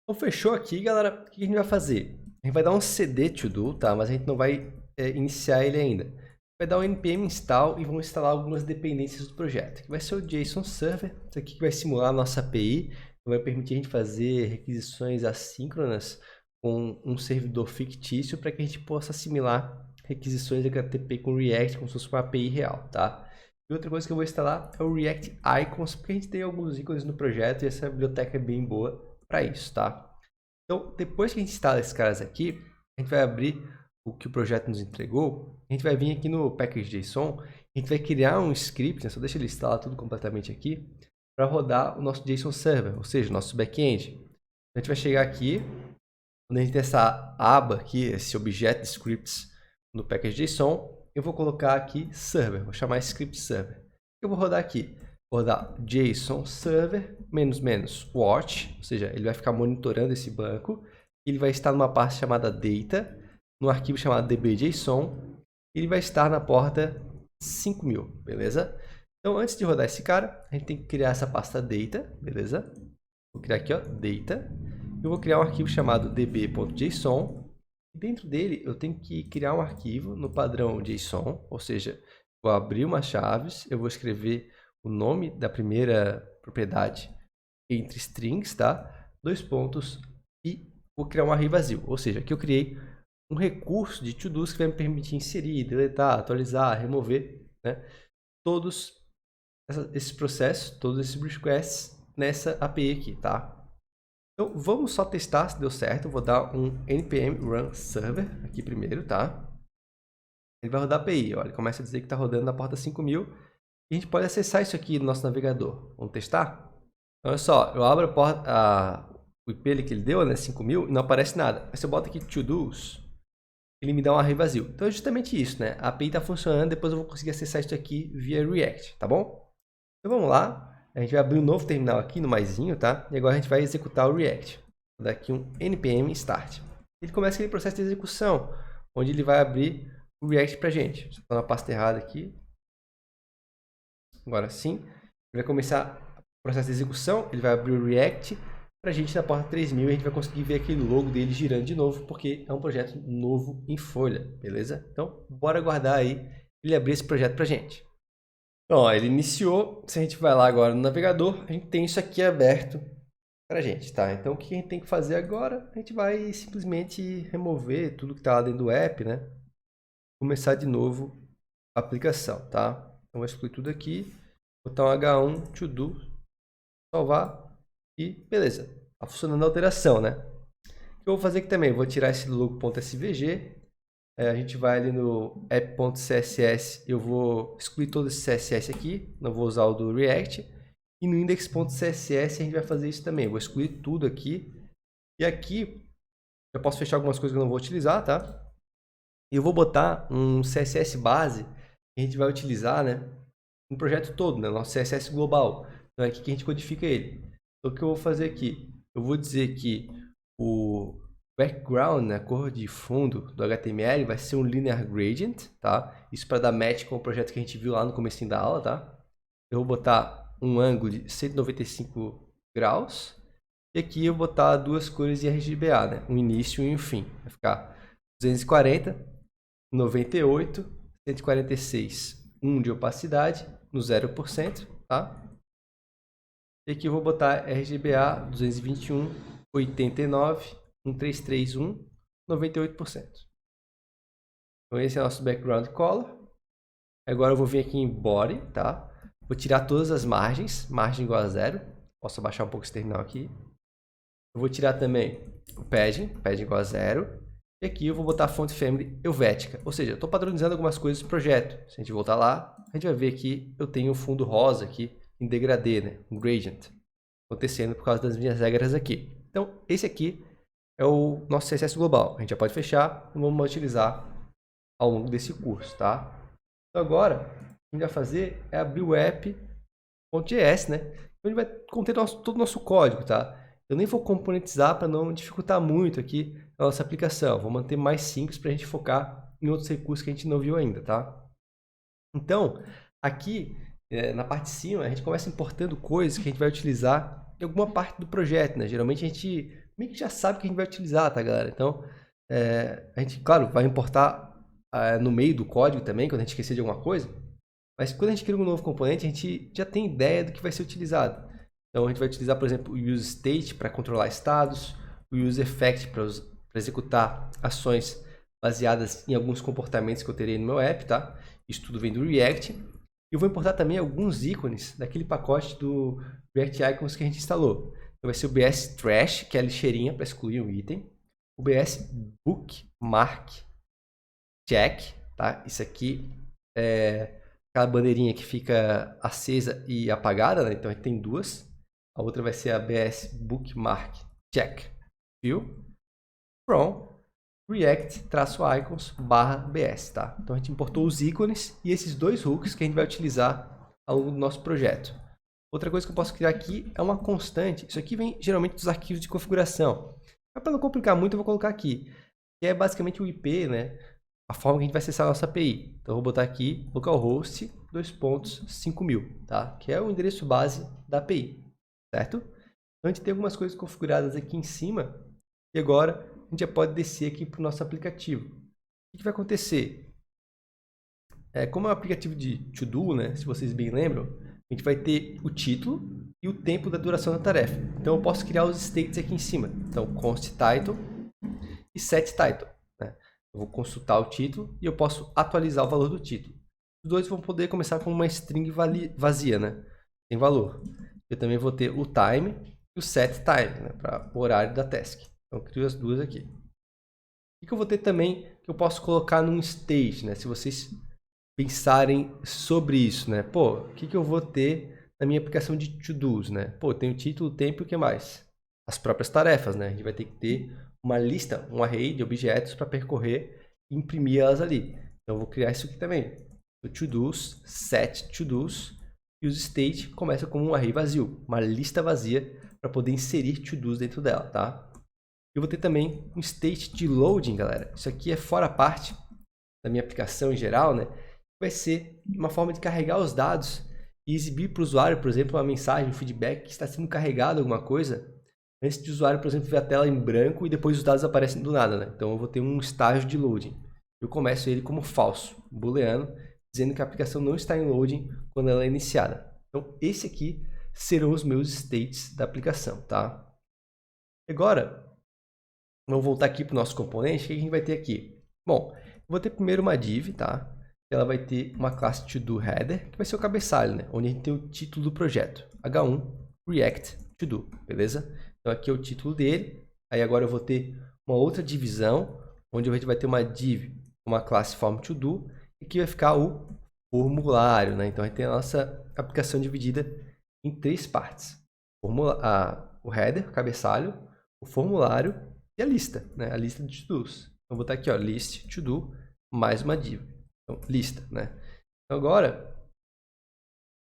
Então, fechou aqui, galera. O que a gente vai fazer? A gente vai dar um cd to do, tá? Mas a gente não vai iniciar ele ainda. Vai dar um npm install e vamos instalar algumas dependências do projeto. Que vai ser o JSON Server, isso aqui que vai simular a nossa API, vai permitir a gente fazer requisições assíncronas com um servidor fictício para que a gente possa assimilar requisições HTTP com React como se fosse uma API real, tá? E outra coisa que eu vou instalar é o React Icons, porque a gente tem alguns ícones no projeto e essa biblioteca é bem boa para isso, tá? Então, depois que a gente instala esses caras aqui, a gente vai abrir o que o projeto nos entregou, a gente vai vir aqui no package.json, a gente vai criar um script, né? Só deixa ele instalar tudo completamente aqui, para rodar o nosso JSON Server, ou seja, o nosso back-end. A gente vai chegar aqui, quando a gente tem essa aba aqui, esse objeto de scripts no package.json, eu vou colocar aqui server, vou chamar script server. Eu vou rodar aqui, vou rodar JSON server --watch, ou seja, ele vai ficar monitorando esse banco, ele vai estar numa pasta chamada data, no arquivo chamado db.json, ele vai estar na porta 5000, beleza? Então, antes de rodar esse cara, a gente tem que criar essa pasta data, beleza? Vou criar aqui, ó, data. Eu vou criar um arquivo chamado db.json. Dentro dele, eu tenho que criar um arquivo no padrão JSON, ou seja, vou abrir umas chaves, eu vou escrever o nome da primeira propriedade entre strings, tá? 2 pontos, e vou criar um array vazio, ou seja, aqui eu criei um recurso de to-dos que vai me permitir inserir, deletar, atualizar, remover, né? Todos esses processos, todos esses requests nessa API aqui, tá? Então, vamos só testar se deu certo. Eu vou dar um npm run server aqui primeiro, tá? Ele vai rodar a API, olha, começa a dizer que está rodando na porta 5000. E a gente pode acessar isso aqui no nosso navegador. Vamos testar? Então, olha só, eu abro a porta, o IP ali que ele deu, né, 5000, e não aparece nada. Mas se eu boto aqui to-dos, ele me dá um array vazio. Então é justamente isso, né? A API está funcionando, depois eu vou conseguir acessar isso aqui via React, tá bom? Então vamos lá. A gente vai abrir um novo terminal aqui no maisinho, tá? E agora a gente vai executar o React. Vou dar aqui um npm start. Ele começa aquele processo de execução, onde ele vai abrir o React pra gente. Estou na pasta errada aqui. Agora sim. Ele vai começar o processo de execução, ele vai abrir o React pra gente na porta 3000 e a gente vai conseguir ver aquele logo dele girando de novo, porque é um projeto novo em folha, beleza? Então, bora guardar aí ele abrir esse projeto para a gente. Então, ó, ele iniciou. Se a gente vai lá agora no navegador, a gente tem isso aqui aberto para a gente, tá? Então, o que a gente tem que fazer agora? A gente vai simplesmente remover tudo que está lá dentro do app, né? Começar de novo a aplicação, tá? Então, vou excluir tudo aqui, botar um H1 to do, salvar e beleza. Tá funcionando a alteração, né? O que eu vou fazer aqui também? Vou tirar esse logo.svg. A gente vai ali no app.css, eu vou excluir todo esse CSS aqui, não vou usar o do React. E no index.css a gente vai fazer isso também, eu vou excluir tudo aqui. E aqui eu posso fechar algumas coisas que eu não vou utilizar, tá? E eu vou botar um CSS base que a gente vai utilizar, né, no projeto todo, né, nosso CSS global. Então é aqui que a gente codifica ele. Então o que eu vou fazer aqui? Eu vou dizer que o background, né, a cor de fundo do HTML vai ser um linear gradient, tá? Isso para dar match com o projeto que a gente viu lá no comecinho da aula, tá? Eu vou botar um ângulo de 195 graus. E aqui eu vou botar duas cores de RGBA, né? Um início e um fim. Vai ficar 240, 98, 146, 1 de opacidade no 0%, tá? E aqui eu vou botar RGBA 221, 89, 1331, 98%. Então esse é o nosso background color. Agora eu vou vir aqui em body, tá? Vou tirar todas as margens, margem igual a 0. Posso abaixar um pouco esse terminal aqui. Eu vou tirar também o padding igual a 0. E aqui eu vou botar a font family helvética. Ou seja, eu estou padronizando algumas coisas do projeto. Se a gente voltar lá, a gente vai ver que eu tenho um fundo rosa aqui em degradê, né? Um gradient. Acontecendo por causa das minhas regras aqui. Então, esse aqui é o nosso CSS global. A gente já pode fechar e vamos utilizar ao longo desse curso, tá? Então agora, o que a gente vai fazer é abrir o app.js, né? Onde vai conter todo o nosso código, tá? Eu nem vou componentizar para não dificultar muito aqui a nossa aplicação. Vou manter mais simples para a gente focar em outros recursos que a gente não viu ainda, tá? Então, aqui na parte de cima, a gente começa importando coisas que a gente vai utilizar em alguma parte do projeto, né? Geralmente a gente meio que já sabe que a gente vai utilizar, tá, galera? Então, a gente, claro, vai importar no meio do código também, quando a gente esquecer de alguma coisa. Mas quando a gente cria um novo componente, a gente já tem ideia do que vai ser utilizado. Então, a gente vai utilizar, por exemplo, o useState para controlar estados, o useEffect para executar ações baseadas em alguns comportamentos que eu terei no meu app, tá? Isso tudo vem do React. E eu vou importar também alguns ícones daquele pacote do React Icons que a gente instalou. Então, vai ser o BS Trash, que é a lixeirinha para excluir um item. O BS Bookmark Check, tá? Isso aqui é aquela bandeirinha que fica acesa e apagada, né? Então, a gente tem duas. A outra vai ser a BS Bookmark Check View from React-icons/BS, tá? Então a gente importou os ícones e esses dois hooks que a gente vai utilizar ao longo do nosso projeto. Outra coisa que eu posso criar aqui é uma constante. Isso aqui vem geralmente dos arquivos de configuração. Mas para não complicar muito, eu vou colocar aqui, que é basicamente o IP, né? A forma que a gente vai acessar a nossa API. Então eu vou botar aqui localhost 2.5000, tá? Que é o endereço base da API. Certo? Então a gente tem algumas coisas configuradas aqui em cima e agora a gente já pode descer aqui para o nosso aplicativo. O que vai acontecer? Como é um aplicativo de to-do, né? Se vocês bem lembram, a gente vai ter o título e o tempo da duração da tarefa. Então eu posso criar os states aqui em cima. Então const title e set title. Né? Eu vou consultar o título e eu posso atualizar o valor do título. Os dois vão poder começar com uma string vazia, né? Sem valor. Eu também vou ter o time e o set time, né, para o horário da task. Então, eu crio as duas aqui. O que eu vou ter também que eu posso colocar num state, né? Se vocês pensarem sobre isso, né? Pô, o que eu vou ter na minha aplicação de to-dos, né? Pô, tem o título, o tempo e o que mais? As próprias tarefas, né? A gente vai ter que ter uma lista, um array de objetos para percorrer e imprimir elas ali. Então, eu vou criar isso aqui também. O to-dos, set to-dos. E o state começa como um array vazio, uma lista vazia para poder inserir to-dos dentro dela, tá? Eu vou ter também um state de loading, galera. Isso aqui é fora a parte da minha aplicação em geral, né? Vai ser uma forma de carregar os dados e exibir para o usuário, por exemplo, uma mensagem, um feedback que está sendo carregado alguma coisa, antes de o usuário, por exemplo, ver a tela em branco e depois os dados aparecem do nada, né? Então eu vou ter um estágio de loading. Eu começo ele como falso, booleano, dizendo que a aplicação não está em loading quando ela é iniciada. Então, esse aqui serão os meus states da aplicação, tá? Agora, vamos voltar aqui para o nosso componente. O que a gente vai ter aqui? Bom, eu vou ter primeiro uma div, tá? Ela vai ter uma classe ToDoHeader, que vai ser o cabeçalho, né? Onde a gente tem o título do projeto. H1 React ToDo, beleza? Então aqui é o título dele. Aí agora eu vou ter uma outra divisão, onde a gente vai ter uma div, uma classe FormToDo, e aqui vai ficar o formulário, né? Então a gente tem a nossa aplicação dividida em 3 partes. O header, o cabeçalho, o formulário e a lista, né? A lista de to-dos. Então vou botar aqui, ó, list to-do mais uma div. Então, lista, né? Então agora,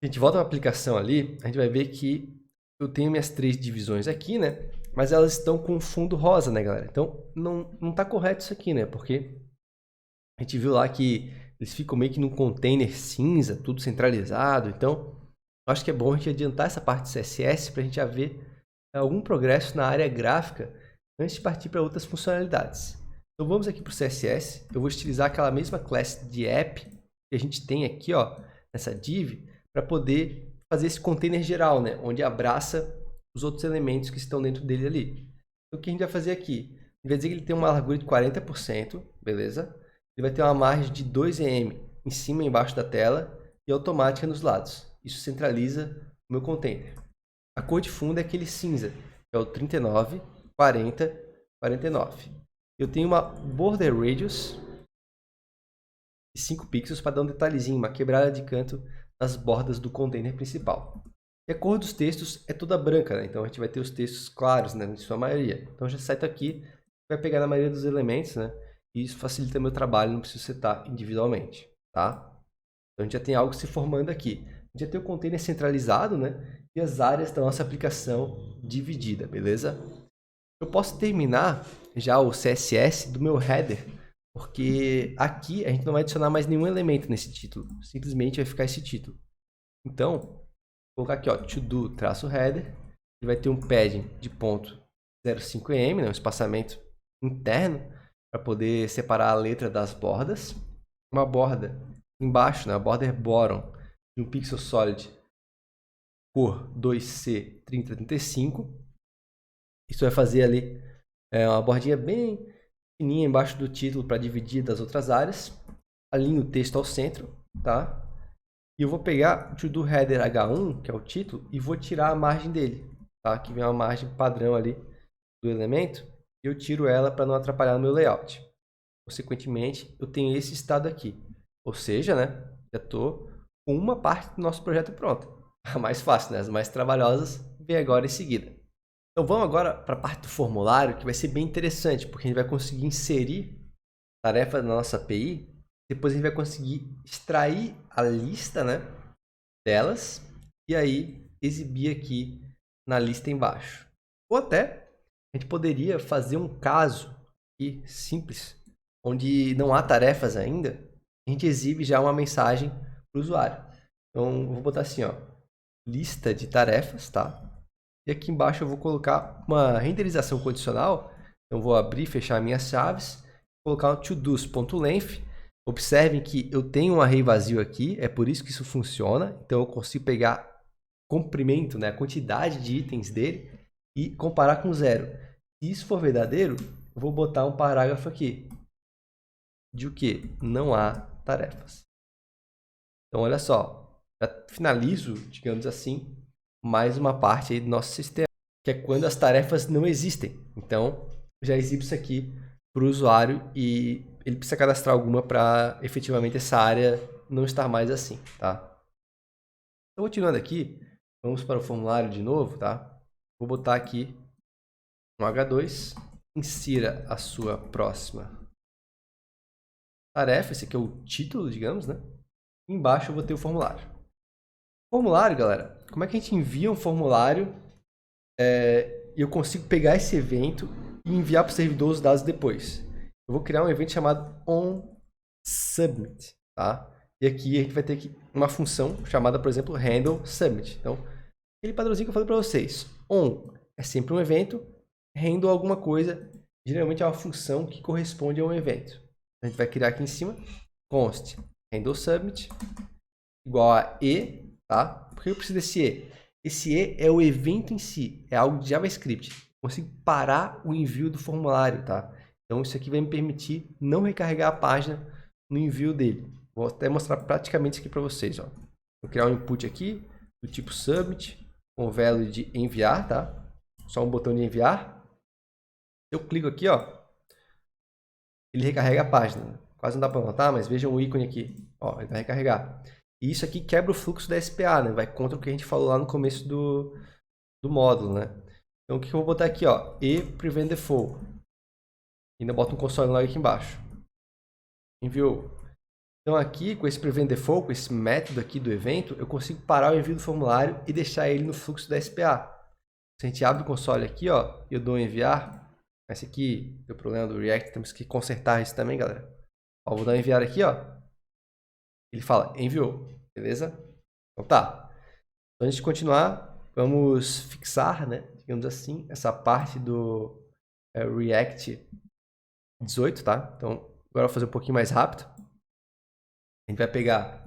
a gente volta para a aplicação ali, a gente vai ver que eu tenho minhas 3 divisões aqui, né? Mas elas estão com fundo rosa, né, galera? Então, não tá correto isso aqui, né? Porque a gente viu lá que eles ficam meio que num container cinza, tudo centralizado. Então, acho que é bom a gente adiantar essa parte de CSS para a gente já ver algum progresso na área gráfica antes de partir para outras funcionalidades. Então, vamos aqui para o CSS. Eu vou utilizar aquela mesma classe de app que a gente tem aqui, ó, nessa div, para poder fazer esse container geral, né? Onde abraça os outros elementos que estão dentro dele ali. Então, o que a gente vai fazer aqui? Ele vai dizer que ele tem uma largura de 40%, beleza? Ele vai ter uma margem de 2em em cima e embaixo da tela e automática nos lados. Isso centraliza o meu container. A cor de fundo é aquele cinza, que é o 39, 40, 49. Eu tenho uma border radius de 5 pixels para dar um detalhezinho, uma quebrada de canto nas bordas do container principal. E a cor dos textos é toda branca, né? Então a gente vai ter os textos claros, né, em sua maioria. Então já seto aqui, vai pegar na maioria dos elementos, né? E isso facilita meu trabalho, não preciso setar individualmente, tá? Então a gente já tem algo se formando aqui. A gente já tem o container centralizado, né? E as áreas da nossa aplicação dividida, beleza? Eu posso terminar já o CSS do meu header, porque aqui a gente não vai adicionar mais nenhum elemento nesse título. Simplesmente vai ficar esse título. Então, vou colocar aqui, ó, to-do-header. Ele vai ter um padding de ponto 0,5em, né? Um espaçamento interno, para poder separar a letra das bordas. Uma borda embaixo, né, a border bottom, de um pixel solid cor 2C 3035. Isso vai fazer ali uma bordinha bem fininha embaixo do título para dividir das outras áreas. Alinho o texto ao centro, tá? E eu vou pegar o ToDoHeader H1, que é o título, e vou tirar a margem dele, tá? Que vem uma margem padrão ali do elemento. E eu tiro ela para não atrapalhar no meu layout. Consequentemente, eu tenho esse estado aqui. Ou seja, né, já estou com uma parte do nosso projeto pronta. A mais fácil, né? As mais trabalhosas vem agora em seguida. Então vamos agora para a parte do formulário, que vai ser bem interessante, porque a gente vai conseguir inserir tarefas na nossa API. Depois a gente vai conseguir extrair a lista, né, delas e aí exibir aqui na lista embaixo. Ou até a gente poderia fazer um caso aqui simples, onde não há tarefas ainda, a gente exibe já uma mensagem para o usuário. Então, eu vou botar assim, ó, lista de tarefas, tá? E aqui embaixo eu vou colocar uma renderização condicional. Então, vou abrir e fechar minhas chaves, colocar um todos.length. Observem que eu tenho um array vazio aqui, é por isso que isso funciona. Então, eu consigo pegar comprimento, né, a quantidade de itens dele e comparar com zero. Se isso for verdadeiro, eu vou botar um parágrafo aqui de o que? Não há tarefas. Então, olha só, já finalizo, digamos assim, mais uma parte aí do nosso sistema, que é quando as tarefas não existem. Então, já exibo isso aqui para o usuário e ele precisa cadastrar alguma para efetivamente essa área não estar mais assim, tá? Então, continuando aqui, vamos para o formulário de novo, tá? Vou botar aqui no H2, insira a sua próxima tarefa, esse aqui é o título, digamos, né? Embaixo eu vou ter o formulário. Formulário, galera, como é que a gente envia um formulário e eu consigo pegar esse evento e enviar para o servidor os dados depois? Eu vou criar um evento chamado onSubmit, tá? E aqui a gente vai ter aqui uma função chamada, por exemplo, handleSubmit. Então, aquele padrãozinho que eu falei para vocês. On é sempre um evento, handle alguma coisa, geralmente é uma função que corresponde a um evento. A gente vai criar aqui em cima const handle submit igual a e, tá? Por que eu preciso desse e? Esse e é o evento em si, é algo de JavaScript. Eu consigo parar o envio do formulário, tá? Então isso aqui vai me permitir não recarregar a página no envio dele. Vou até mostrar praticamente isso aqui para vocês, ó. Vou criar um input aqui do tipo submit com o value de enviar, tá? Só um botão de enviar. Eu clico aqui, ó. Ele recarrega a página. Quase não dá para notar, mas vejam o ícone aqui. Ó, ele vai recarregar. E isso aqui quebra o fluxo da SPA, né? Vai contra o que a gente falou lá no começo do módulo, né? Então, o que eu vou botar aqui, ó? E prevent default. Ainda boto um console log aqui embaixo. Enviou. Então, aqui, com esse prevent default, com esse método aqui do evento, eu consigo parar o envio do formulário e deixar ele no fluxo da SPA. Se a gente abre o console aqui, ó, e eu dou um enviar. Esse aqui deu problema do React, temos que consertar isso também, galera. Ó, vou dar um enviar aqui, ó. Ele fala, enviou, beleza? Então tá. Então, antes de continuar, vamos fixar, né, digamos assim, essa parte do React 18, tá? Então, agora eu vou fazer um pouquinho mais rápido. A gente vai pegar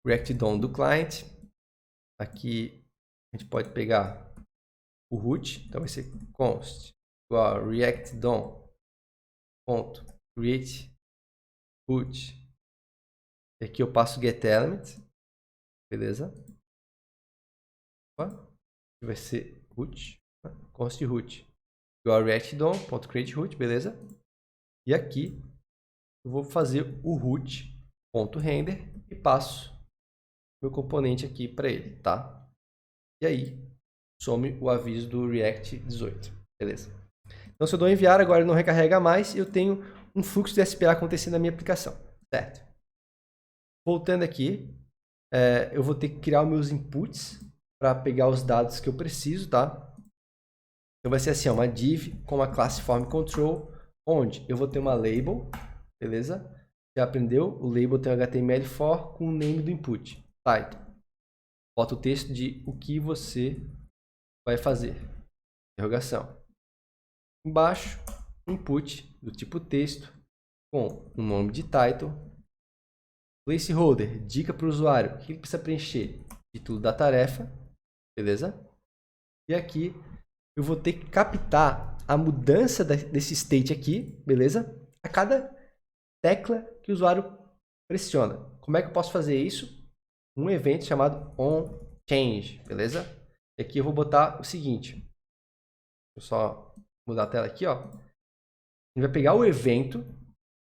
o React DOM do client. Aqui a gente pode pegar o root, então vai ser const igual a React DOM ponto create root. E aqui eu passo get element, beleza? Vai ser root, const root igual a React DOM ponto create root, beleza? E aqui eu vou fazer o root ponto render e passo meu componente aqui para ele, tá? E aí some o aviso do React 18, beleza? Então, se eu dou enviar, agora ele não recarrega mais, eu tenho um fluxo de SPA acontecendo na minha aplicação, certo? Voltando aqui, eu vou ter que criar os meus inputs para pegar os dados que eu preciso, tá? Então, vai ser assim, ó, uma div com uma classe form control, onde eu vou ter uma label, beleza? Já aprendeu? O label tem um HTML4 com o name do input, title. Bota o texto de o que você vai fazer, interrogação. Embaixo, input do tipo texto com o nome de title. Placeholder, dica para o usuário, o que ele precisa preencher? Título da tarefa, beleza? E aqui eu vou ter que captar a mudança desse state aqui, beleza? A cada tecla que o usuário pressiona. Como é que eu posso fazer isso? Um evento chamado onChange, beleza? E aqui eu vou botar o seguinte. Deixa eu só mudar a tela aqui, ó. A gente vai pegar o evento,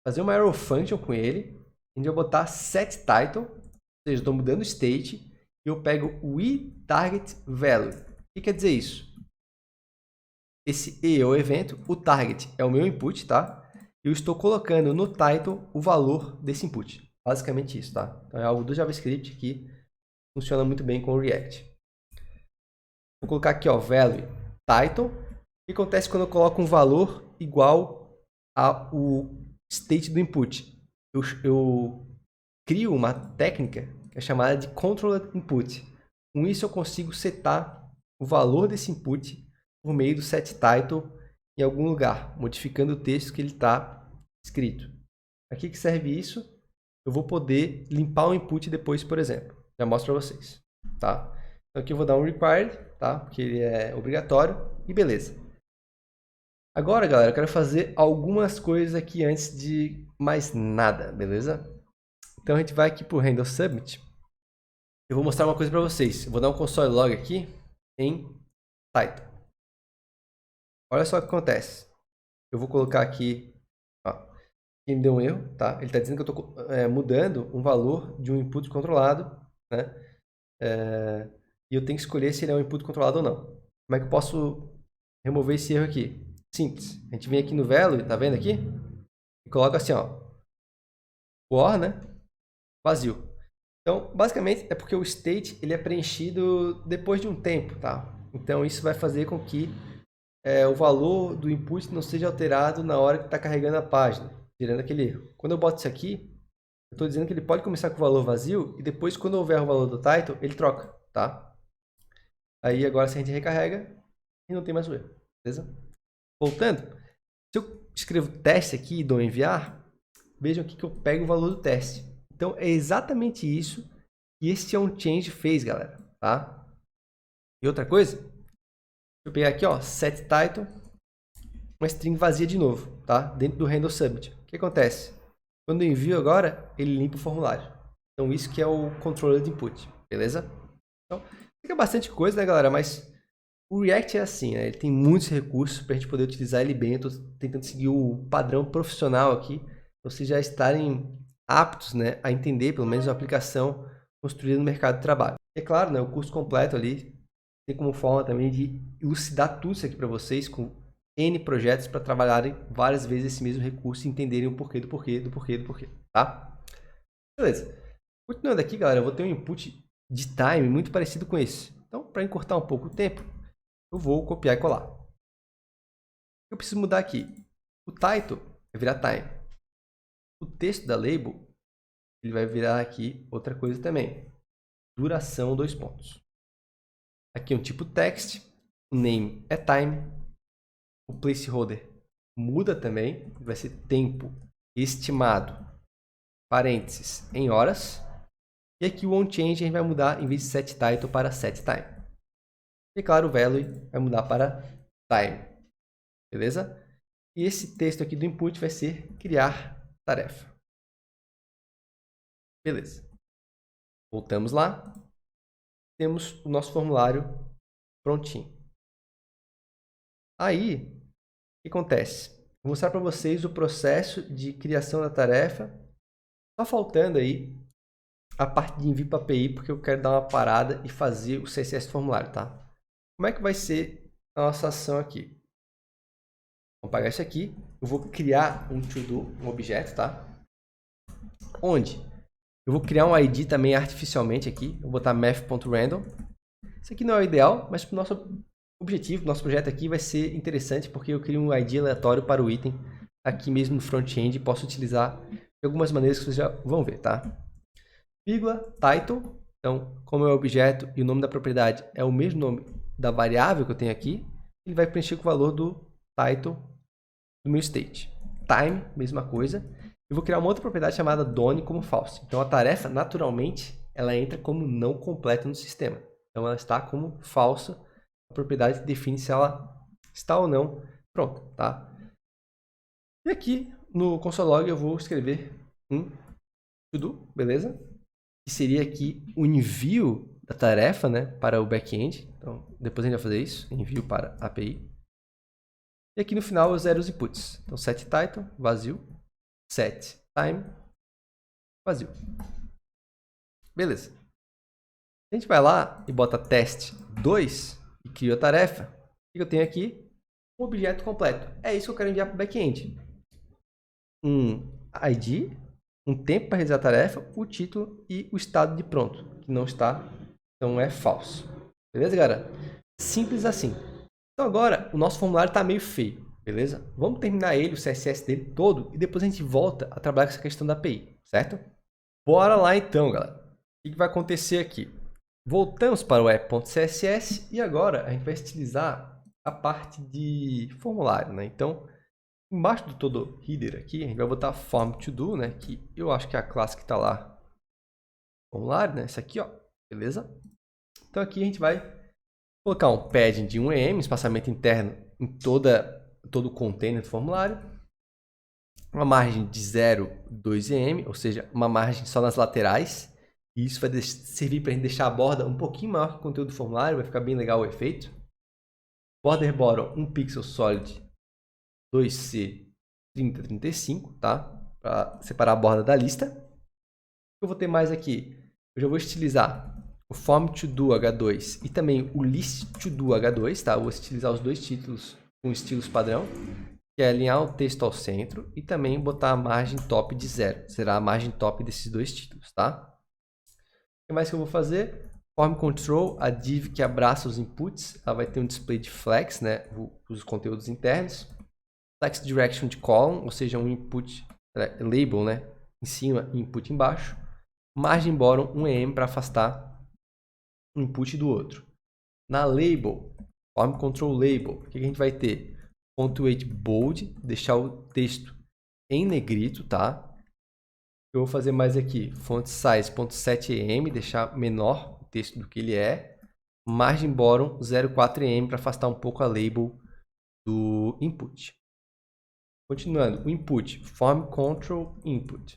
fazer uma arrow function com ele. A gente vai botar setTitle, ou seja, estou mudando o state. E eu pego o iTargetValue. O que quer dizer isso? Esse e é o evento, o target é o meu input, tá? Eu estou colocando no title o valor desse input. Basicamente isso, tá? Então é algo do JavaScript que funciona muito bem com o React. Vou colocar aqui, ó, value title. O que acontece quando eu coloco um valor igual ao state do input? Eu crio uma técnica que é chamada de controlled input. Com isso eu consigo setar o valor desse input por meio do setTitle em algum lugar, modificando o texto que ele está escrito. Para que serve isso? Eu vou poder limpar o input depois, por exemplo. Já mostro para vocês, tá? Então aqui eu vou dar um required, tá? Porque ele é obrigatório e beleza. Agora, galera, eu quero fazer algumas coisas aqui antes de mais nada, beleza? Então a gente vai aqui para o handle submit. Eu vou mostrar uma coisa para vocês. Eu vou dar um console log aqui em title. Olha só o que acontece. Eu vou colocar aqui, ó, ele deu um erro, tá? Ele está dizendo que eu estou mudando um valor de um input controlado, né? E eu tenho que escolher se ele é um input controlado ou não. Como é que eu posso remover esse erro aqui? Simples. A gente vem aqui no value, tá vendo aqui? E coloca assim, ó, for, né? Vazio. Então, basicamente, é porque o state ele é preenchido depois de um tempo, tá? Então, isso vai fazer com que o valor do input não seja alterado na hora que está carregando a página, gerando aquele erro. Quando eu boto isso aqui, eu estou dizendo que ele pode começar com o valor vazio e depois, quando houver o valor do title, ele troca, tá? Aí, agora, se a gente recarrega, e não tem mais o erro, beleza? Voltando, se eu escrevo teste aqui e dou enviar, vejam aqui que eu pego o valor do teste. Então, é exatamente isso que esse onChange fez, galera, tá? E outra coisa, eu pegar aqui, ó, setTitle, uma string vazia de novo, tá? Dentro do handle submit. O que acontece? Quando eu envio agora, ele limpa o formulário. Então, isso que é o controller de input, beleza? Então, fica bastante coisa, né, galera? Mas o React é assim, né? Ele tem muitos recursos para a gente poder utilizar ele bem. Eu estou tentando seguir o padrão profissional aqui, para vocês já estarem aptos, né, a entender, pelo menos, uma aplicação construída no mercado de trabalho. E é claro, né, o curso completo ali tem como forma também de elucidar tudo isso aqui para vocês, com N projetos para trabalharem várias vezes esse mesmo recurso e entenderem o porquê do porquê, do porquê, do porquê, tá? Beleza. Continuando aqui, galera, eu vou ter um input de time muito parecido com esse. Então, para encurtar um pouco o tempo, eu vou copiar e colar. Eu preciso mudar aqui. O title vai virar time. O texto da label, ele vai virar aqui outra coisa também. Duração, 2 pontos. Aqui um tipo text. O name é time. O placeholder muda também. Vai ser tempo estimado, parênteses, em horas. E aqui o onChange a gente vai mudar, em vez de setTitle, para setTime. E claro, o value vai mudar para time. Beleza? E esse texto aqui do input vai ser criar tarefa. Beleza. Voltamos lá. Temos o nosso formulário prontinho. Aí, o que acontece? Vou mostrar para vocês o processo de criação da tarefa. Só faltando aí a parte de envio para a API, porque eu quero dar uma parada e fazer o CSS do formulário, tá? Como é que vai ser a nossa ação aqui? Vamos apagar isso aqui. Eu vou criar um to-do, um objeto, tá? Onde eu vou criar um ID também artificialmente aqui. Eu vou botar math.random. Isso aqui não é o ideal, mas para o nosso objetivo, nosso projeto aqui vai ser interessante, porque eu crio um ID aleatório para o item aqui mesmo no front-end e posso utilizar de algumas maneiras que vocês já vão ver, tá? Vírgula, title. Então, como é o objeto e o nome da propriedade é o mesmo nome da variável que eu tenho aqui, ele vai preencher com o valor do title do meu state. Time, mesma coisa. Eu vou criar uma outra propriedade chamada done como false. Então, a tarefa, naturalmente, ela entra como não completa no sistema. Então, ela está como falsa. A propriedade define se ela está ou não pronta, tá? E aqui, no console log, eu vou escrever um to-do, beleza? Que seria aqui o envio da tarefa, né, para o back-end. Então, depois a gente vai fazer isso, envio para a API. E aqui no final eu zero os inputs. Então, setTitle, vazio. setTime, vazio. Beleza. A gente vai lá e bota test2 e cria a tarefa. O que eu tenho aqui? Um objeto completo. É isso que eu quero enviar para o back-end. Um ID, um tempo para realizar a tarefa, o título e o estado de pronto, que não está, então é falso. Beleza, galera? Simples assim. Então agora o nosso formulário está meio feio, beleza? Vamos terminar ele, o CSS dele todo, e depois a gente volta a trabalhar com essa questão da API, certo? Bora lá então, galera. O que vai acontecer aqui? Voltamos para o app.css e agora a gente vai utilizar a parte de formulário, né? Então, embaixo do todo header aqui, a gente vai botar form to do, né? Que eu acho que é a classe que está lá. Formulário, né? Essa aqui, ó. Beleza? Então aqui a gente vai colocar um padding de 1em, espaçamento interno em todo o container do formulário. Uma margem de 0,2em, ou seja, uma margem só nas laterais. E isso vai servir para a gente deixar a borda um pouquinho maior que o conteúdo do formulário, vai ficar bem legal o efeito. Border bottom 1 pixel solid 2C 3035, tá? Para separar a borda da lista. Eu vou ter mais aqui. Eu já vou estilizar o form to do H2 e também o list to do H2, tá? Eu vou estilizar os dois títulos com estilos padrão, que é alinhar o texto ao centro e também botar a margem top de 0. Será a margem top desses dois títulos, tá? O que mais que eu vou fazer? Form control, a div que abraça os inputs, ela vai ter um display de flex, né? Os conteúdos internos. Flex direction de column, ou seja, um input label, né? Em cima e input embaixo. Margem bottom 1em para afastar um input do outro. Na label, form control label, o que a gente vai ter? Pontuate bold, deixar o texto em negrito, tá? Eu vou fazer mais aqui, font size 0.7em, deixar menor o texto do que ele é. Margem bottom 0.4em para afastar um pouco a label do input. Continuando, o input, form control input.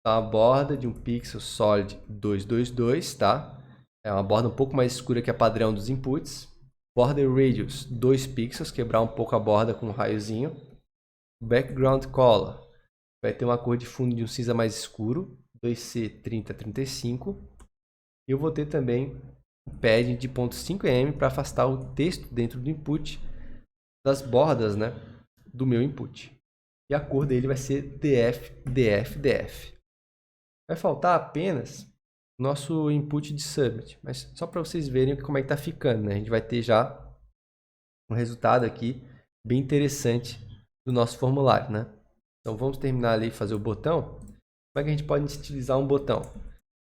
Tá, uma borda de um pixel solid 222, tá? É uma borda um pouco mais escura que a padrão dos inputs. Border radius 2 pixels, quebrar um pouco a borda com um raiozinho. Background color, vai ter uma cor de fundo de um cinza mais escuro, 2C3035. E eu vou ter também um padding de 0.5em para afastar o texto dentro do input das bordas, né, do meu input. E a cor dele vai ser DF, DF, DF. Vai faltar apenas o nosso input de submit, mas só para vocês verem como é que está ficando, né? A gente vai ter já um resultado aqui bem interessante do nosso formulário, né? Então vamos terminar ali e fazer o botão. Como é que a gente pode utilizar um botão?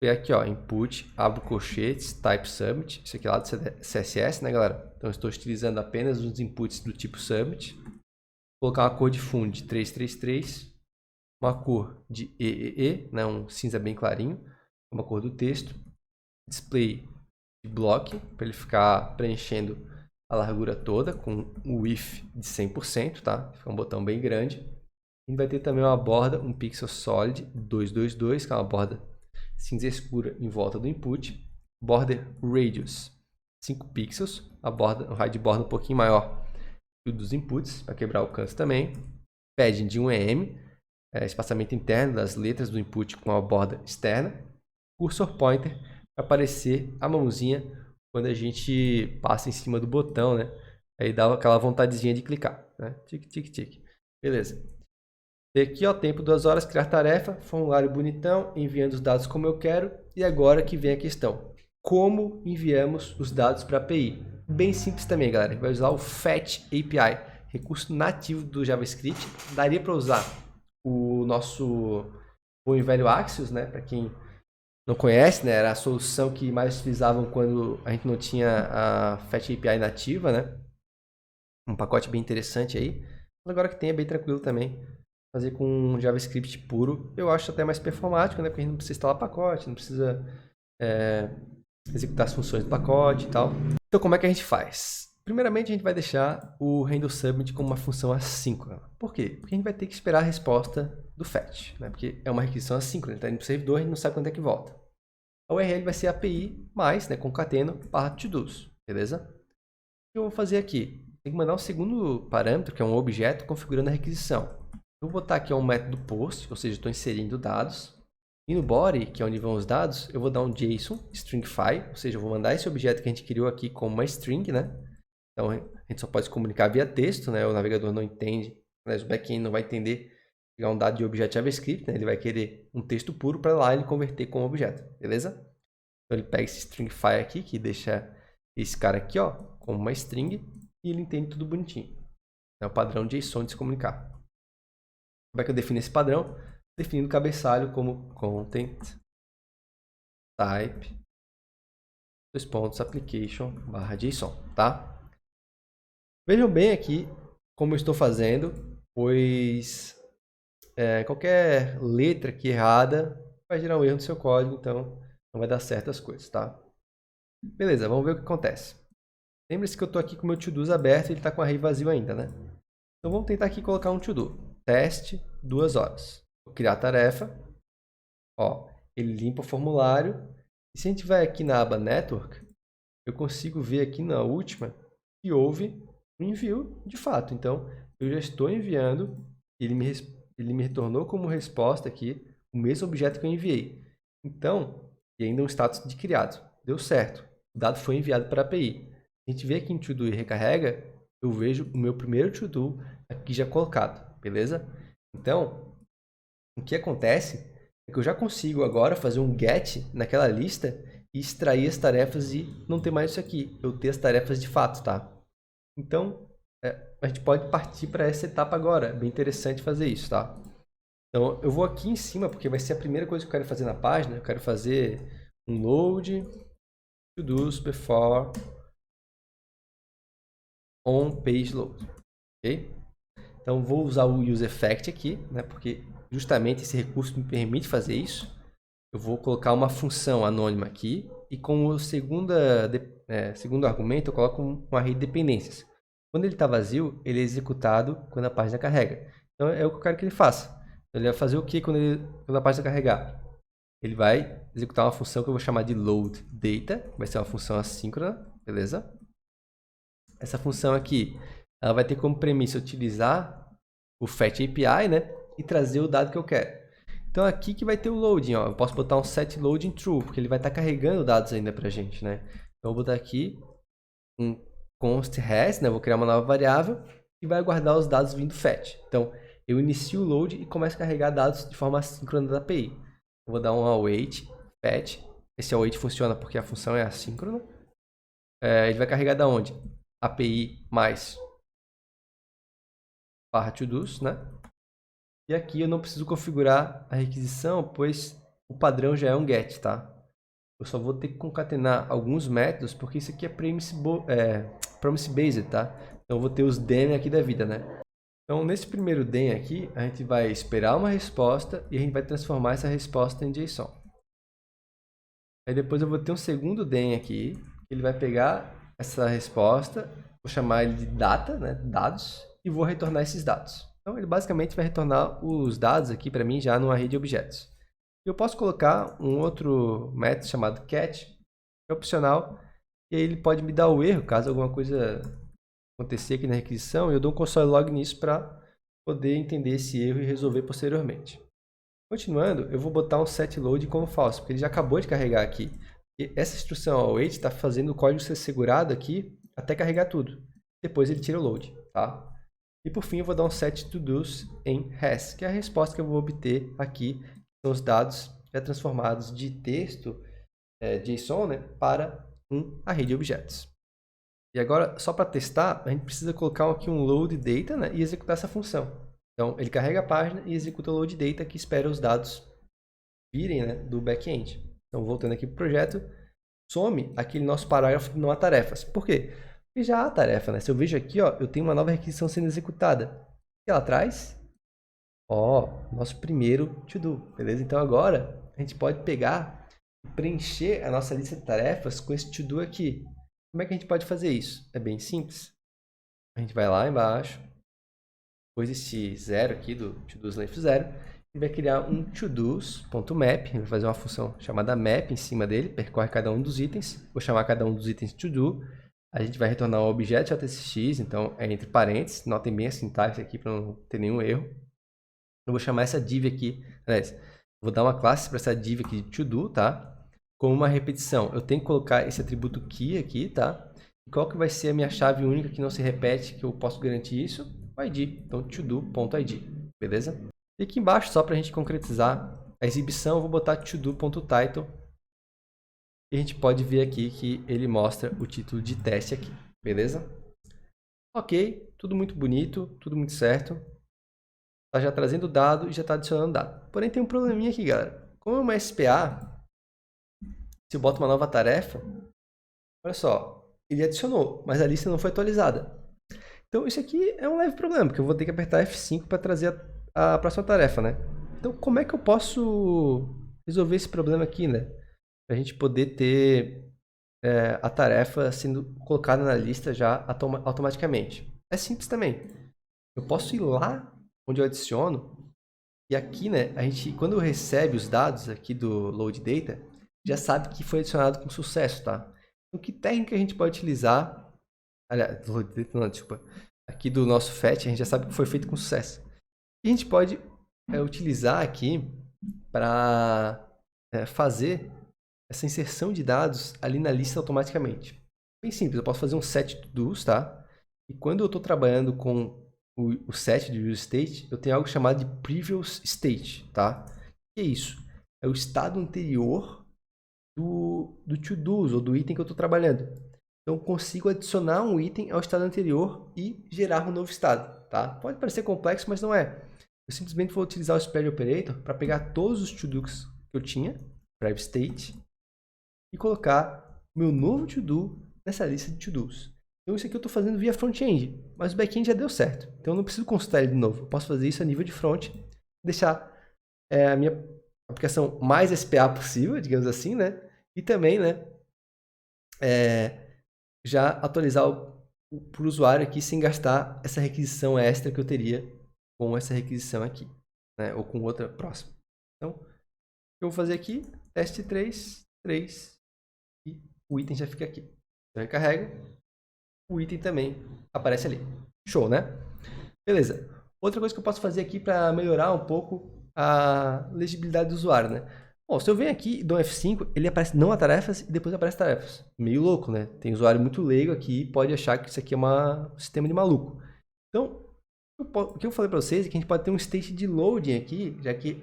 Vem aqui, ó, input, abro colchetes, type submit. Isso aqui é lá do CSS, né, galera? Então eu estou utilizando apenas os inputs do tipo submit. Vou colocar uma cor de fundo de 333, uma cor de EEE, né, um cinza bem clarinho, uma cor do texto, display de block, para ele ficar preenchendo a largura toda, com o width de 100%, tá? Fica um botão bem grande. A gente vai ter também uma borda, um pixel solid 222, que é uma borda cinza escura em volta do input. Border radius 5 pixels, um raio de borda um pouquinho maior que o dos inputs, para quebrar o alcance também. Padding de 1em, espaçamento interno das letras do input com a borda externa. Cursor pointer, para aparecer a mãozinha quando a gente passa em cima do botão, né? Aí dá aquela vontadezinha de clicar, né? Tic, tic, tic. Beleza. E aqui, ó, tempo 2 horas, criar tarefa, formulário bonitão, enviando os dados como eu quero. E agora que vem a questão. Como enviamos os dados para a API? Bem simples também, galera. Vai usar o Fetch API, recurso nativo do JavaScript. Daria para usar o nosso bom e velho Axios, né? Para quem não conhece, né? Era a solução que mais utilizavam quando a gente não tinha a Fetch API nativa, né? Um pacote bem interessante aí. Mas agora que tem, é bem tranquilo também. Fazer com JavaScript puro, eu acho até mais performático, né? Porque a gente não precisa instalar pacote, não precisa executar as funções do pacote e tal. Então, como é que a gente faz? Primeiramente, a gente vai deixar o handleSubmit como uma função assíncrona. Por quê? Porque a gente vai ter que esperar a resposta do fetch, né? Porque é uma requisição assíncrona, está indo para o servidor, a gente não sabe quando é que volta. A URL vai ser API mais, né, concateno, /todos, beleza? O que eu vou fazer aqui? Tem que mandar um segundo parâmetro, que é um objeto, configurando a requisição. Eu vou botar aqui um método post, ou seja, estou inserindo dados. E no body, que é onde vão os dados, eu vou dar um JSON, stringify, ou seja, eu vou mandar esse objeto que a gente criou aqui como uma string, né? Então, a gente só pode se comunicar via texto, né? O navegador não entende, mas o back-end não vai entender pegar um dado de objeto JavaScript, né? Ele vai querer um texto puro para lá ele converter como objeto, beleza? Então, ele pega esse stringify aqui, que deixa esse cara aqui, ó, como uma string, e ele entende tudo bonitinho. É o padrão JSON de se comunicar. Como é que eu defino esse padrão? Definindo o cabeçalho como content type application /json, tá? Vejam bem aqui como eu estou fazendo, pois qualquer letra aqui errada vai gerar um erro no seu código, então não vai dar certo as coisas, tá? Beleza, vamos ver o que acontece. Lembre-se que eu estou aqui com o meu to-dos aberto e ele está com o array vazio ainda, né? Então vamos tentar aqui colocar um to-do. Teste 2 horas. Vou criar a tarefa. Ó, ele limpa o formulário. E se a gente vai aqui na aba Network, eu consigo ver aqui na última que houve um envio de fato. Então, eu já estou enviando, ele me retornou como resposta aqui o mesmo objeto que eu enviei. Então, e ainda um status de criado. Deu certo. O dado foi enviado para a API. A gente vê aqui em To-Do e recarrega, eu vejo o meu primeiro To-Do aqui já colocado, beleza? Então, o que acontece é que eu já consigo agora fazer um get naquela lista e extrair as tarefas e não ter mais isso aqui, eu ter as tarefas de fato, tá? Então, a gente pode partir para essa etapa agora, é bem interessante fazer isso, tá? Então, eu vou aqui em cima, porque vai ser a primeira coisa que eu quero fazer na página, eu quero fazer um load to-dos before on page load, ok? Então, vou usar o useEffect aqui, né, porque justamente esse recurso me permite fazer isso, eu vou colocar uma função anônima aqui e como segundo argumento eu coloco um array de dependências. Quando ele está vazio, ele é executado quando a página carrega. Então é o que eu quero que ele faça. Ele vai fazer o que quando a página carregar? Ele vai executar uma função que eu vou chamar de load data, vai ser uma função assíncrona, beleza? Essa função aqui, ela vai ter como premissa utilizar o fetch API, né, e trazer o dado que eu quero. Então aqui que vai ter o loading, ó. Eu posso botar um set loading true, porque ele vai estar carregando dados ainda pra gente, né? Então eu vou botar aqui um const has, né? Eu vou criar uma nova variável e vai guardar os dados vindo fetch. Então eu inicio o load e começo a carregar dados de forma assíncrona da API. Eu vou dar um await fetch. Esse await funciona porque a função é assíncrona. Ele vai carregar da onde? API mais /todos, né? E aqui eu não preciso configurar a requisição, pois o padrão já é um get, tá? Eu só vou ter que concatenar alguns métodos, porque isso aqui é promise-based, tá? Então eu vou ter os den aqui da vida, né? Então nesse primeiro den aqui, a gente vai esperar uma resposta e a gente vai transformar essa resposta em JSON. Aí depois eu vou ter um segundo den aqui, ele vai pegar essa resposta, vou chamar ele de data, né? Dados, e vou retornar esses dados. Então, ele basicamente vai retornar os dados aqui para mim já numa rede de objetos. Eu posso colocar um outro método chamado catch, que é opcional, e aí ele pode me dar o erro, caso alguma coisa acontecer aqui na requisição, e eu dou um console log nisso para poder entender esse erro e resolver posteriormente. Continuando, eu vou botar um set load como false, porque ele já acabou de carregar aqui. E essa instrução await está fazendo o código ser segurado aqui até carregar tudo. Depois ele tira o load, tá? E por fim eu vou dar um set todos em has, que é a resposta que eu vou obter aqui, que são os dados já transformados de texto JSON, né, para um array de objetos. E agora, só para testar, a gente precisa colocar aqui um load data, né, e executar essa função. Então ele carrega a página e executa o load data que espera os dados virem, né, do back-end. Então voltando aqui para o projeto, some aquele nosso parágrafo de não há tarefas. Por quê? Porque já há tarefa, né? Se eu vejo aqui, ó, eu tenho uma nova requisição sendo executada. O que ela traz? Ó, nosso primeiro to-do, beleza? Então agora a gente pode pegar e preencher a nossa lista de tarefas com esse to-do aqui. Como é que a gente pode fazer isso? É bem simples. A gente vai lá embaixo, depois desse zero aqui do to-dos length 0, e vai criar um todos.map, vai fazer uma função chamada map em cima dele, percorre cada um dos itens, vou chamar cada um dos itens to-do. A gente vai retornar um objeto JSX, então é entre parênteses, notem bem a sintaxe aqui para não ter nenhum erro. Eu vou chamar essa div aqui, aliás, vou dar uma classe para essa div aqui de to-do, tá? Como uma repetição, eu tenho que colocar esse atributo key aqui, tá? E qual que vai ser a minha chave única que não se repete, que eu posso garantir isso? O ID, então todo.id, beleza? E aqui embaixo, só para a gente concretizar a exibição, eu vou botar todo.title. E a gente pode ver aqui que ele mostra o título de teste aqui, beleza? Ok, tudo muito bonito, tudo muito certo. Está já trazendo dado e já está adicionando dado. Porém tem um probleminha aqui, galera. Como é uma SPA, se eu boto uma nova tarefa, olha só, ele adicionou, mas a lista não foi atualizada. Então isso aqui é um leve problema, porque eu vou ter que apertar F5 para trazer a próxima tarefa, né? Então como é que eu posso resolver esse problema aqui, né? Para a gente poder ter a tarefa sendo colocada na lista já automaticamente. É simples também. Eu posso ir lá onde eu adiciono e aqui, né, a gente, quando recebe os dados aqui do load data, já sabe que foi adicionado com sucesso, tá? Então, que técnica a gente pode utilizar? Aliás, load data não, desculpa. Aqui do nosso fetch, a gente já sabe que foi feito com sucesso. E a gente pode utilizar aqui para fazer essa inserção de dados ali na lista automaticamente. Bem simples, eu posso fazer um set todos, tá? E quando eu estou trabalhando com o set de use state, eu tenho algo chamado de previous state, tá? O que é isso? É o estado anterior do to-dos ou do item que eu estou trabalhando. Então, eu consigo adicionar um item ao estado anterior e gerar um novo estado, tá? Pode parecer complexo, mas não é. Eu simplesmente vou utilizar o spread operator para pegar todos os to-dos que eu tinha, previous state, e colocar meu novo to-do nessa lista de to-dos. Então isso aqui eu estou fazendo via front-end, mas o back-end já deu certo. Então eu não preciso consultar ele de novo. Eu posso fazer isso a nível de front, deixar é a minha aplicação mais SPA possível, digamos assim, né? E também, né, já atualizar para o usuário aqui sem gastar essa requisição extra que eu teria com essa requisição aqui, né? Ou com outra próxima. Então, eu vou fazer aqui, teste 3, e o item já fica aqui. Eu recarrego, o item também aparece ali. Show, né? Beleza. Outra coisa que eu posso fazer aqui para melhorar um pouco a legibilidade do usuário, né? Bom, se eu venho aqui e dou um F5, ele aparece não a tarefas e depois aparece tarefas. Meio louco, né? Tem usuário muito leigo aqui e pode achar que isso aqui é um sistema de maluco. Então, o que eu falei para vocês é que a gente pode ter um state de loading aqui, já que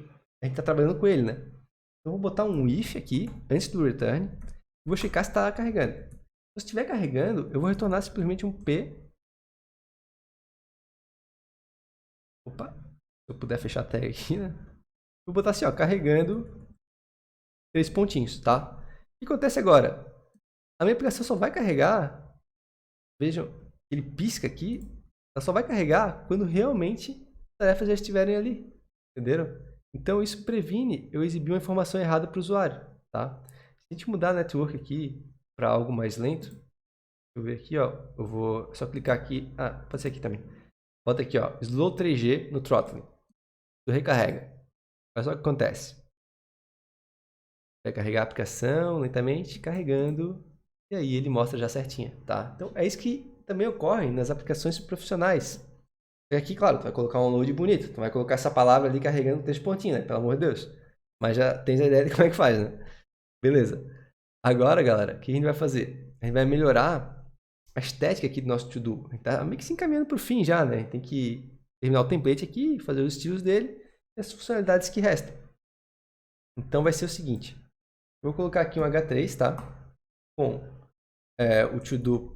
a gente está trabalhando com ele, né? Então, eu vou botar um if aqui, antes do return, e vou checar se está carregando. Se estiver carregando, eu vou retornar simplesmente um P. Opa, se eu puder fechar a tag aqui, né? Vou botar assim, ó, carregando 3 pontinhos, tá? O que acontece agora? A minha aplicação só vai carregar, vejam, ele pisca aqui, ela só vai carregar quando realmente as tarefas já estiverem ali, entenderam? Então isso previne eu exibir uma informação errada para o usuário, tá? Se a gente mudar a network aqui para algo mais lento, deixa eu ver aqui, ó, eu vou só clicar aqui, pode ser aqui também. Bota aqui, ó, Slow 3G no throttling. Tu recarrega. Olha só o que acontece. Vai carregar a aplicação lentamente, carregando, e aí ele mostra já certinho, tá? Então é isso que também ocorre nas aplicações profissionais. E aqui, claro, tu vai colocar um load bonito, tu vai colocar essa palavra ali carregando 3 pontinhos, né? Pelo amor de Deus. Mas já tens a ideia de como é que faz, né? Beleza. Agora, galera, o que a gente vai fazer? A gente vai melhorar a estética aqui do nosso to-do. A gente tá meio que se encaminhando para o fim já, né? A gente tem que terminar o template aqui, fazer os estilos dele e as funcionalidades que restam. Então vai ser o seguinte. Vou colocar aqui um H3, tá? Com o to-do.title.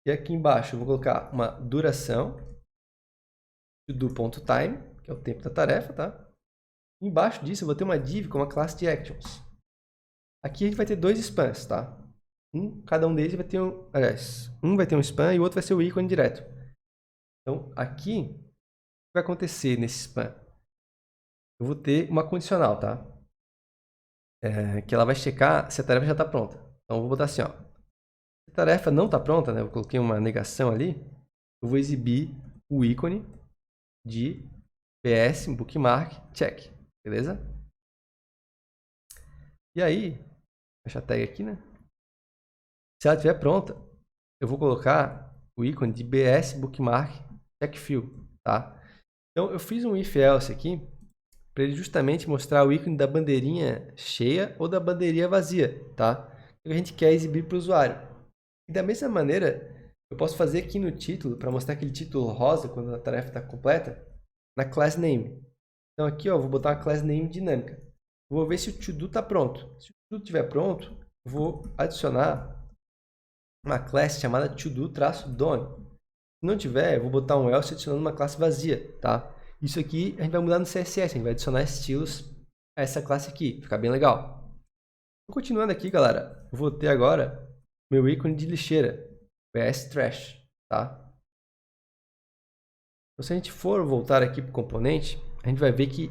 E aqui embaixo eu vou colocar uma duração, to-do.time, que é o tempo da tarefa, tá? Embaixo disso eu vou ter uma div com uma classe de actions. Aqui a gente vai ter 2 spans, tá? Cada um deles vai ter um vai ter um span e o outro vai ser o ícone direto. Então aqui, o que vai acontecer nesse span? Eu vou ter uma condicional, tá? Que ela vai checar se a tarefa já está pronta. Então eu vou botar assim, ó. Se a tarefa não está pronta, né? Eu coloquei uma negação ali. Eu vou exibir o ícone de PS, bookmark, check. Beleza? E aí, fecha a tag aqui, né? Se ela estiver pronta, eu vou colocar o ícone de BS bookmark check fill, tá? Então eu fiz um if else aqui para ele justamente mostrar o ícone da bandeirinha cheia ou da bandeirinha vazia, tá? Que a gente quer exibir para o usuário. E da mesma maneira, eu posso fazer aqui no título, para mostrar aquele título rosa quando a tarefa está completa, na class name. Então aqui, ó, eu vou botar uma class name dinâmica. Eu vou ver se o to-do está pronto. Se o to-do estiver pronto, eu vou adicionar uma classe chamada to-do-done. Se não tiver, eu vou botar um else adicionando uma classe vazia, tá? Isso aqui a gente vai mudar no CSS, a gente vai adicionar estilos a essa classe aqui, ficar bem legal. Continuando aqui, galera, eu vou ter agora meu ícone de lixeira, PS Trash, tá? Então, se a gente for voltar aqui para o componente, a gente vai ver que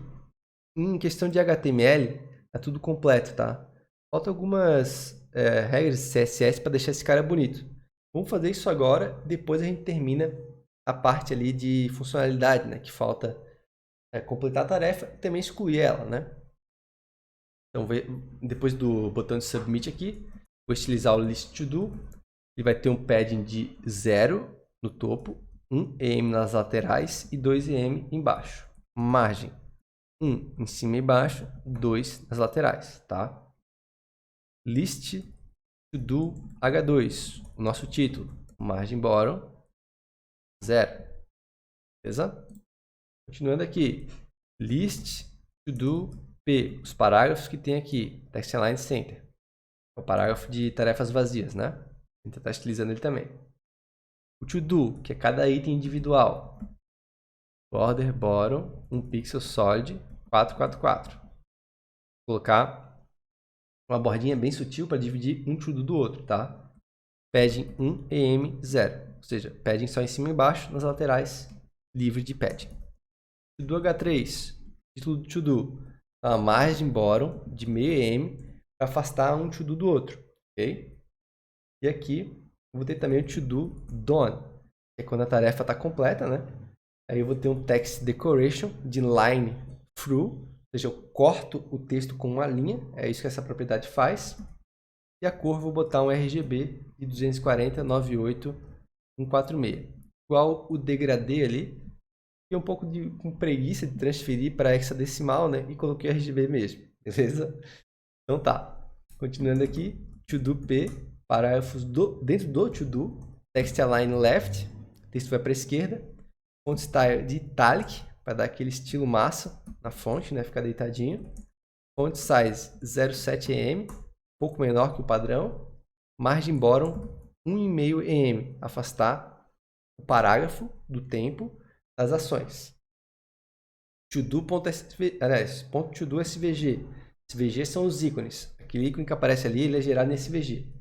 em questão de HTML, tá tudo completo, tá? Faltam algumas regras de CSS para deixar esse cara bonito. Vamos fazer isso agora, depois a gente termina a parte ali de funcionalidade, né? Que falta completar a tarefa e também excluir ela, né? Então, depois do botão de submit aqui, vou estilizar o list to do. Ele vai ter um padding de 0 no topo, 1 em nas laterais e 2 em embaixo. Margem 1 em cima e embaixo, 2 nas laterais, tá? List to do H2, o nosso título, margem bottom 0. Beleza? Continuando aqui, list to do P, os parágrafos que tem aqui, text align center. É o parágrafo de tarefas vazias, né? A gente está estilizando ele também. O to do, que é cada item individual. Border bottom, 1 pixel solid, 444. Vou colocar uma bordinha bem sutil para dividir um to do do outro, tá? Padding 1 em 0, ou seja, padding só em cima e embaixo, nas laterais livre de padding. To-do H3, título do to-do, a margem bottom de meio em para afastar um to-do do outro, ok? E aqui eu vou ter também o to-do done, que é quando a tarefa está completa, né? Aí eu vou ter um text decoration de line through, ou seja, eu corto o texto com uma linha, é isso que essa propriedade faz. E a cor vou botar um RGB de 240, 98, 146. Igual o degradê ali, fiquei um pouco com preguiça de transferir para hexadecimal, né? E coloquei RGB mesmo, beleza? Então tá. Continuando aqui, to-do P, parágrafos dentro do to-do, text align left, o texto vai para a esquerda, font style de italic, para dar aquele estilo massa na fonte, né? Ficar deitadinho. Font size 0,7 em, pouco menor que o padrão. Margem bottom 1,5 em, afastar o parágrafo do tempo das ações. To-do.svg. SVG são os ícones. Aquele ícone que aparece ali, ele é gerado nesse SVG.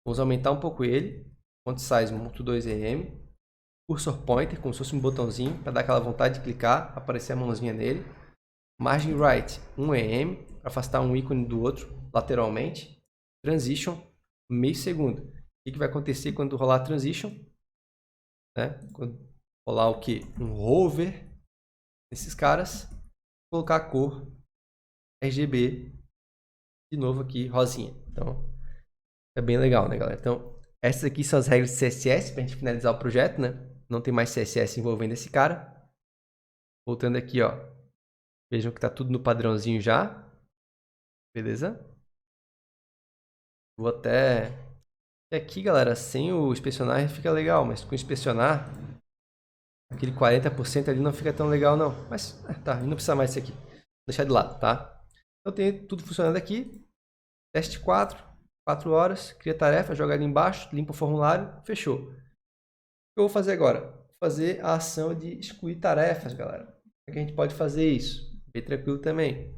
Vamos aumentar um pouco ele. Font size 1.2 em. Cursor pointer, como se fosse um botãozinho, para dar aquela vontade de clicar, aparecer a mãozinha nele. Margin right 1 em, para afastar um ícone do outro lateralmente. Transition, meio segundo. O que vai acontecer quando rolar a transition? Né? Quando rolar o que? Um hover nesses caras. Colocar a cor RGB, de novo aqui, rosinha. Então, é bem legal, né, galera? Então, essas aqui são as regras de CSS para a gente finalizar o projeto, né? Não tem mais CSS envolvendo esse cara. Voltando aqui, ó. Vejam que está tudo no padrãozinho já. Beleza? Vou até... Aqui, galera, sem o inspecionar fica legal, mas com inspecionar, aquele 40% ali não fica tão legal, não. Mas, tá, não precisa mais disso aqui. Vou deixar de lado, tá? Então, tem tudo funcionando aqui. Teste 4 horas, cria tarefa, joga ali embaixo, limpa o formulário, fechou. O que eu vou fazer agora? Vou fazer a ação de excluir tarefas, galera. Como é que a gente pode fazer isso? Bem tranquilo também.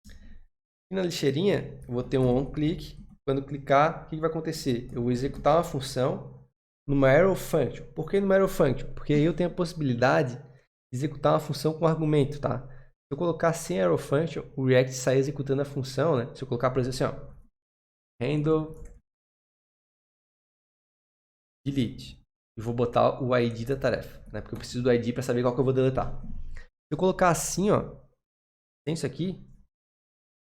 Aqui na lixeirinha, eu vou ter um on-click. Quando clicar, o que vai acontecer? Eu vou executar uma função numa arrow function. Por que numa arrow function? Porque aí eu tenho a possibilidade de executar uma função com argumento, tá? Se eu colocar sem arrow function, o React sai executando a função, né? Se eu colocar, por exemplo, assim, ó, handle delete. E vou botar o ID da tarefa, né? Porque eu preciso do ID para saber qual que eu vou deletar. Se eu colocar assim, ó, tem isso aqui,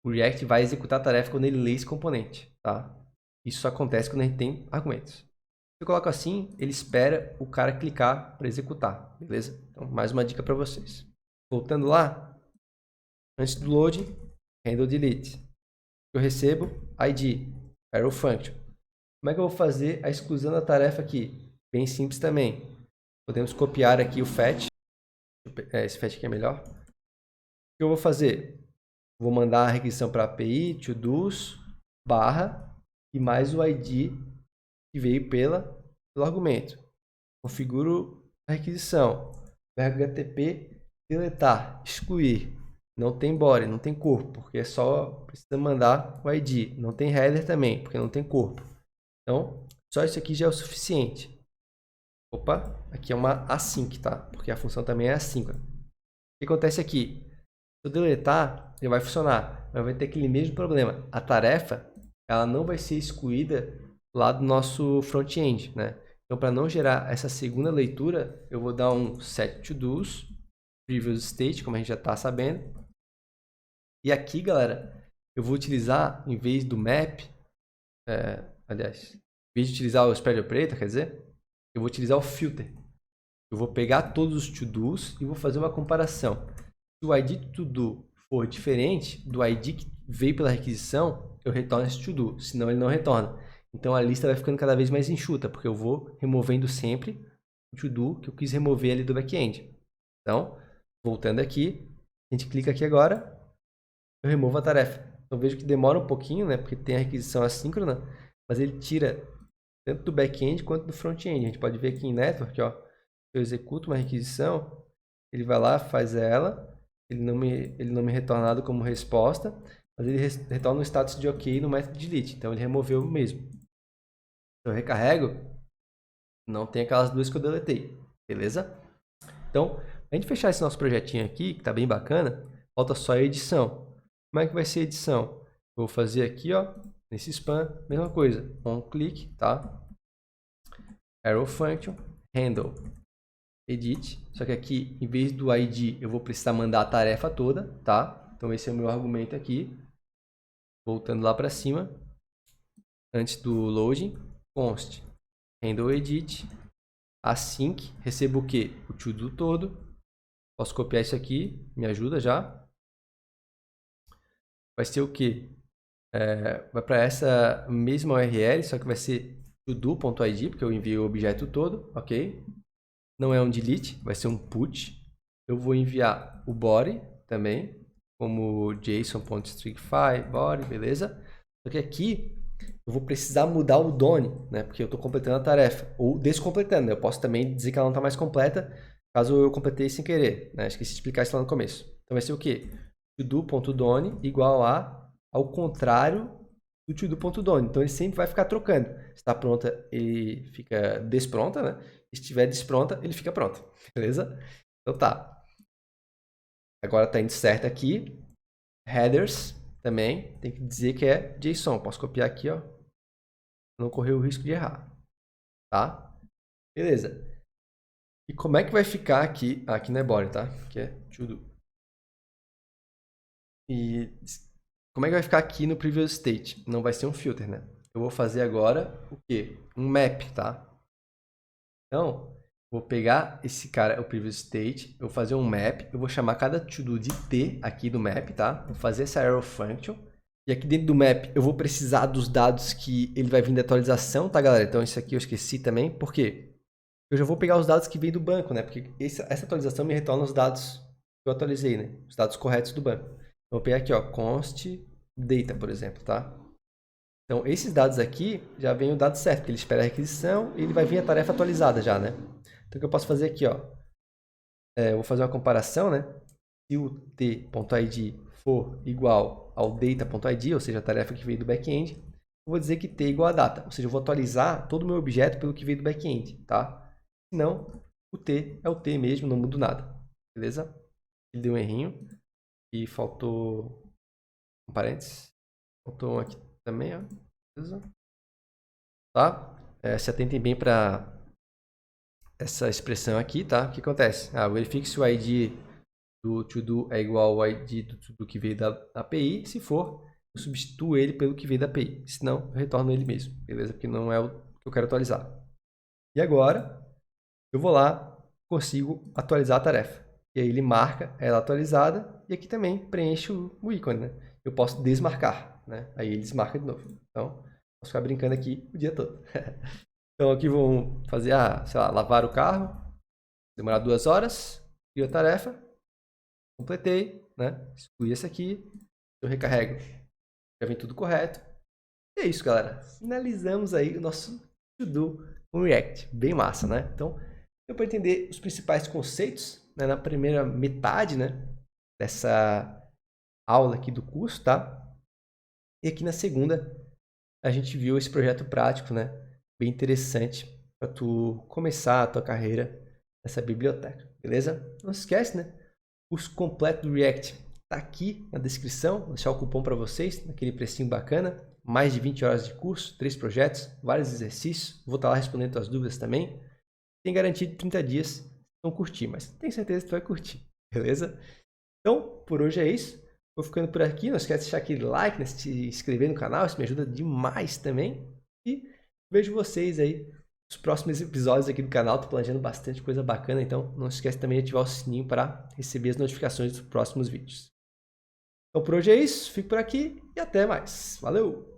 o React vai executar a tarefa quando ele lê esse componente, tá? Isso só acontece quando a gente tem argumentos. Se eu coloco assim, ele espera o cara clicar para executar, beleza? Então, mais uma dica para vocês. Voltando lá, antes do load, handle delete. Eu recebo ID, arrow function. Como é que eu vou fazer a exclusão da tarefa aqui? Bem simples também. Podemos copiar aqui o fetch. Esse fetch aqui é melhor. O que eu vou fazer? Vou mandar a requisição para API, todos, barra, e mais o ID que veio pelo argumento. Configuro a requisição. Verbo HTTP, deletar, excluir. Não tem body, não tem corpo, porque é só precisa mandar o ID. Não tem header também, porque não tem corpo. Então, só isso aqui já é o suficiente. Opa, aqui é uma async, tá? Porque a função também é assíncrona. O que acontece aqui? Se eu deletar, ele vai funcionar, mas vai ter aquele mesmo problema. A tarefa, ela não vai ser excluída lá do nosso front-end, né? Então, para não gerar essa segunda leitura, eu vou dar um set to do's, previous state, como a gente já está sabendo. E aqui, galera, eu vou utilizar, em vez do map, aliás, em vez de utilizar o spread operator, quer dizer, eu vou utilizar o filter. Eu vou pegar todos os to-dos e vou fazer uma comparação. Se o ID do to-do for diferente do ID que veio pela requisição, eu retorno esse to-do, senão ele não retorna. Então a lista vai ficando cada vez mais enxuta, porque eu vou removendo sempre o to-do que eu quis remover ali do back-end. Então, voltando aqui, a gente clica aqui agora, eu removo a tarefa. Então vejo que demora um pouquinho, né, porque tem a requisição assíncrona, mas ele tira tanto do back-end quanto do front-end. A gente pode ver aqui em Network, ó, eu executo uma requisição, ele vai lá, faz ela, ele não me retorna nada como resposta, mas ele retorna um status de OK no método delete. Então ele removeu mesmo. Se eu recarrego, não tem aquelas duas que eu deletei, beleza? Então, a gente fechar esse nosso projetinho aqui, que tá bem bacana, falta só a edição. Como é que vai ser a edição? Eu vou fazer aqui, ó, nesse span, mesma coisa. On click, tá? Arrow function, handle, edit. Só que aqui, em vez do ID, eu vou precisar mandar a tarefa toda, tá? Então esse é o meu argumento aqui. Voltando lá para cima, antes do loading, const handle edit, async, recebo o que? O to-do todo. Posso copiar isso aqui, me ajuda já. Vai ser o que? Vai para essa mesma URL, só que vai ser todo.id, porque eu enviei o objeto todo, ok? Não é um delete, vai ser um put. Eu vou enviar o body também, como json.stringify, body, beleza? Só que aqui eu vou precisar mudar o done, né? Porque eu estou completando a tarefa, ou descompletando, né? Eu posso também dizer que ela não está mais completa, caso eu completei sem querer, né? Esqueci de explicar isso lá no começo. Então vai ser o quê? todo.done igual ao contrário do todo.done. Então ele sempre vai ficar trocando. Se está pronta, ele fica despronta, né? Se estiver despronta, ele fica pronto. Beleza? Então tá. Agora está indo certo aqui. Headers também tem que dizer que é JSON. Posso copiar aqui, ó. Não correr o risco de errar. Tá? Beleza. E como é que vai ficar aqui? Aqui não é body, tá? Aqui é to-do. E como é que vai ficar aqui no previous state? Não vai ser um filter, né? Eu vou fazer agora o quê? Um map, tá? Então, vou pegar esse cara, o previous state, eu vou fazer um map, eu vou chamar cada to-do de T aqui do map, tá? Vou fazer essa arrow function. E aqui dentro do map eu vou precisar dos dados que ele vai vir da atualização, tá, galera? Então isso aqui eu esqueci também. Por quê? Eu já vou pegar os dados que vêm do banco, né? Porque essa atualização me retorna os dados que eu atualizei, né? Os dados corretos do banco. Vou pegar aqui, ó, const data, por exemplo, tá? Então, esses dados aqui já vem o dado certo, porque ele espera a requisição e ele vai vir a tarefa atualizada já, né? Então, o que eu posso fazer aqui, ó, eu vou fazer uma comparação, né? Se o t.id for igual ao data.id, ou seja, a tarefa que veio do back-end, eu vou dizer que t é igual a data, ou seja, eu vou atualizar todo o meu objeto pelo que veio do back-end, tá? Senão, o t é o t mesmo, não mudo nada, beleza? Ele deu um errinho. E faltou um parênteses. Faltou um aqui também, ó. Beleza? Tá? Se atentem bem para essa expressão aqui, tá? O que acontece? Verifique se o ID do to-do é igual ao ID do to-do que veio da API. Se for, eu substituo ele pelo que veio da API. Senão, eu retorno ele mesmo. Beleza? Porque não é o que eu quero atualizar. E agora, eu vou lá, consigo atualizar a tarefa. E aí ele marca ela atualizada e aqui também preenche o ícone, né? Eu posso desmarcar, né? Aí ele desmarca de novo. Então, posso ficar brincando aqui o dia todo. Então aqui vamos fazer, sei lá, lavar o carro, demorar 2 horas, crio a tarefa, completei, né? Excluí esse aqui, eu recarrego, já vem tudo correto. E é isso, galera. Finalizamos aí o nosso to-do com React. Bem massa, né? Então, deu para entender os principais conceitos, né, na primeira metade, né, dessa aula aqui do curso, tá? E aqui na segunda a gente viu esse projeto prático, né, bem interessante para tu começar a tua carreira nessa biblioteca, beleza? Não se esquece, né? O curso completo do React tá aqui na descrição, vou deixar o cupom para vocês, naquele precinho bacana, mais de 20 horas de curso, 3 projetos, vários exercícios, vou estar lá respondendo tuas dúvidas também. Tem garantia de 30 dias. Não curti, mas tenho certeza que tu vai curtir, beleza? Então, por hoje é isso. Vou ficando por aqui. Não esquece de deixar aquele like, né? Se inscrever no canal, isso me ajuda demais também. E vejo vocês aí nos próximos episódios aqui do canal. Tô planejando bastante coisa bacana, então não esquece também de ativar o sininho para receber as notificações dos próximos vídeos. Então, por hoje é isso. Fico por aqui e até mais. Valeu!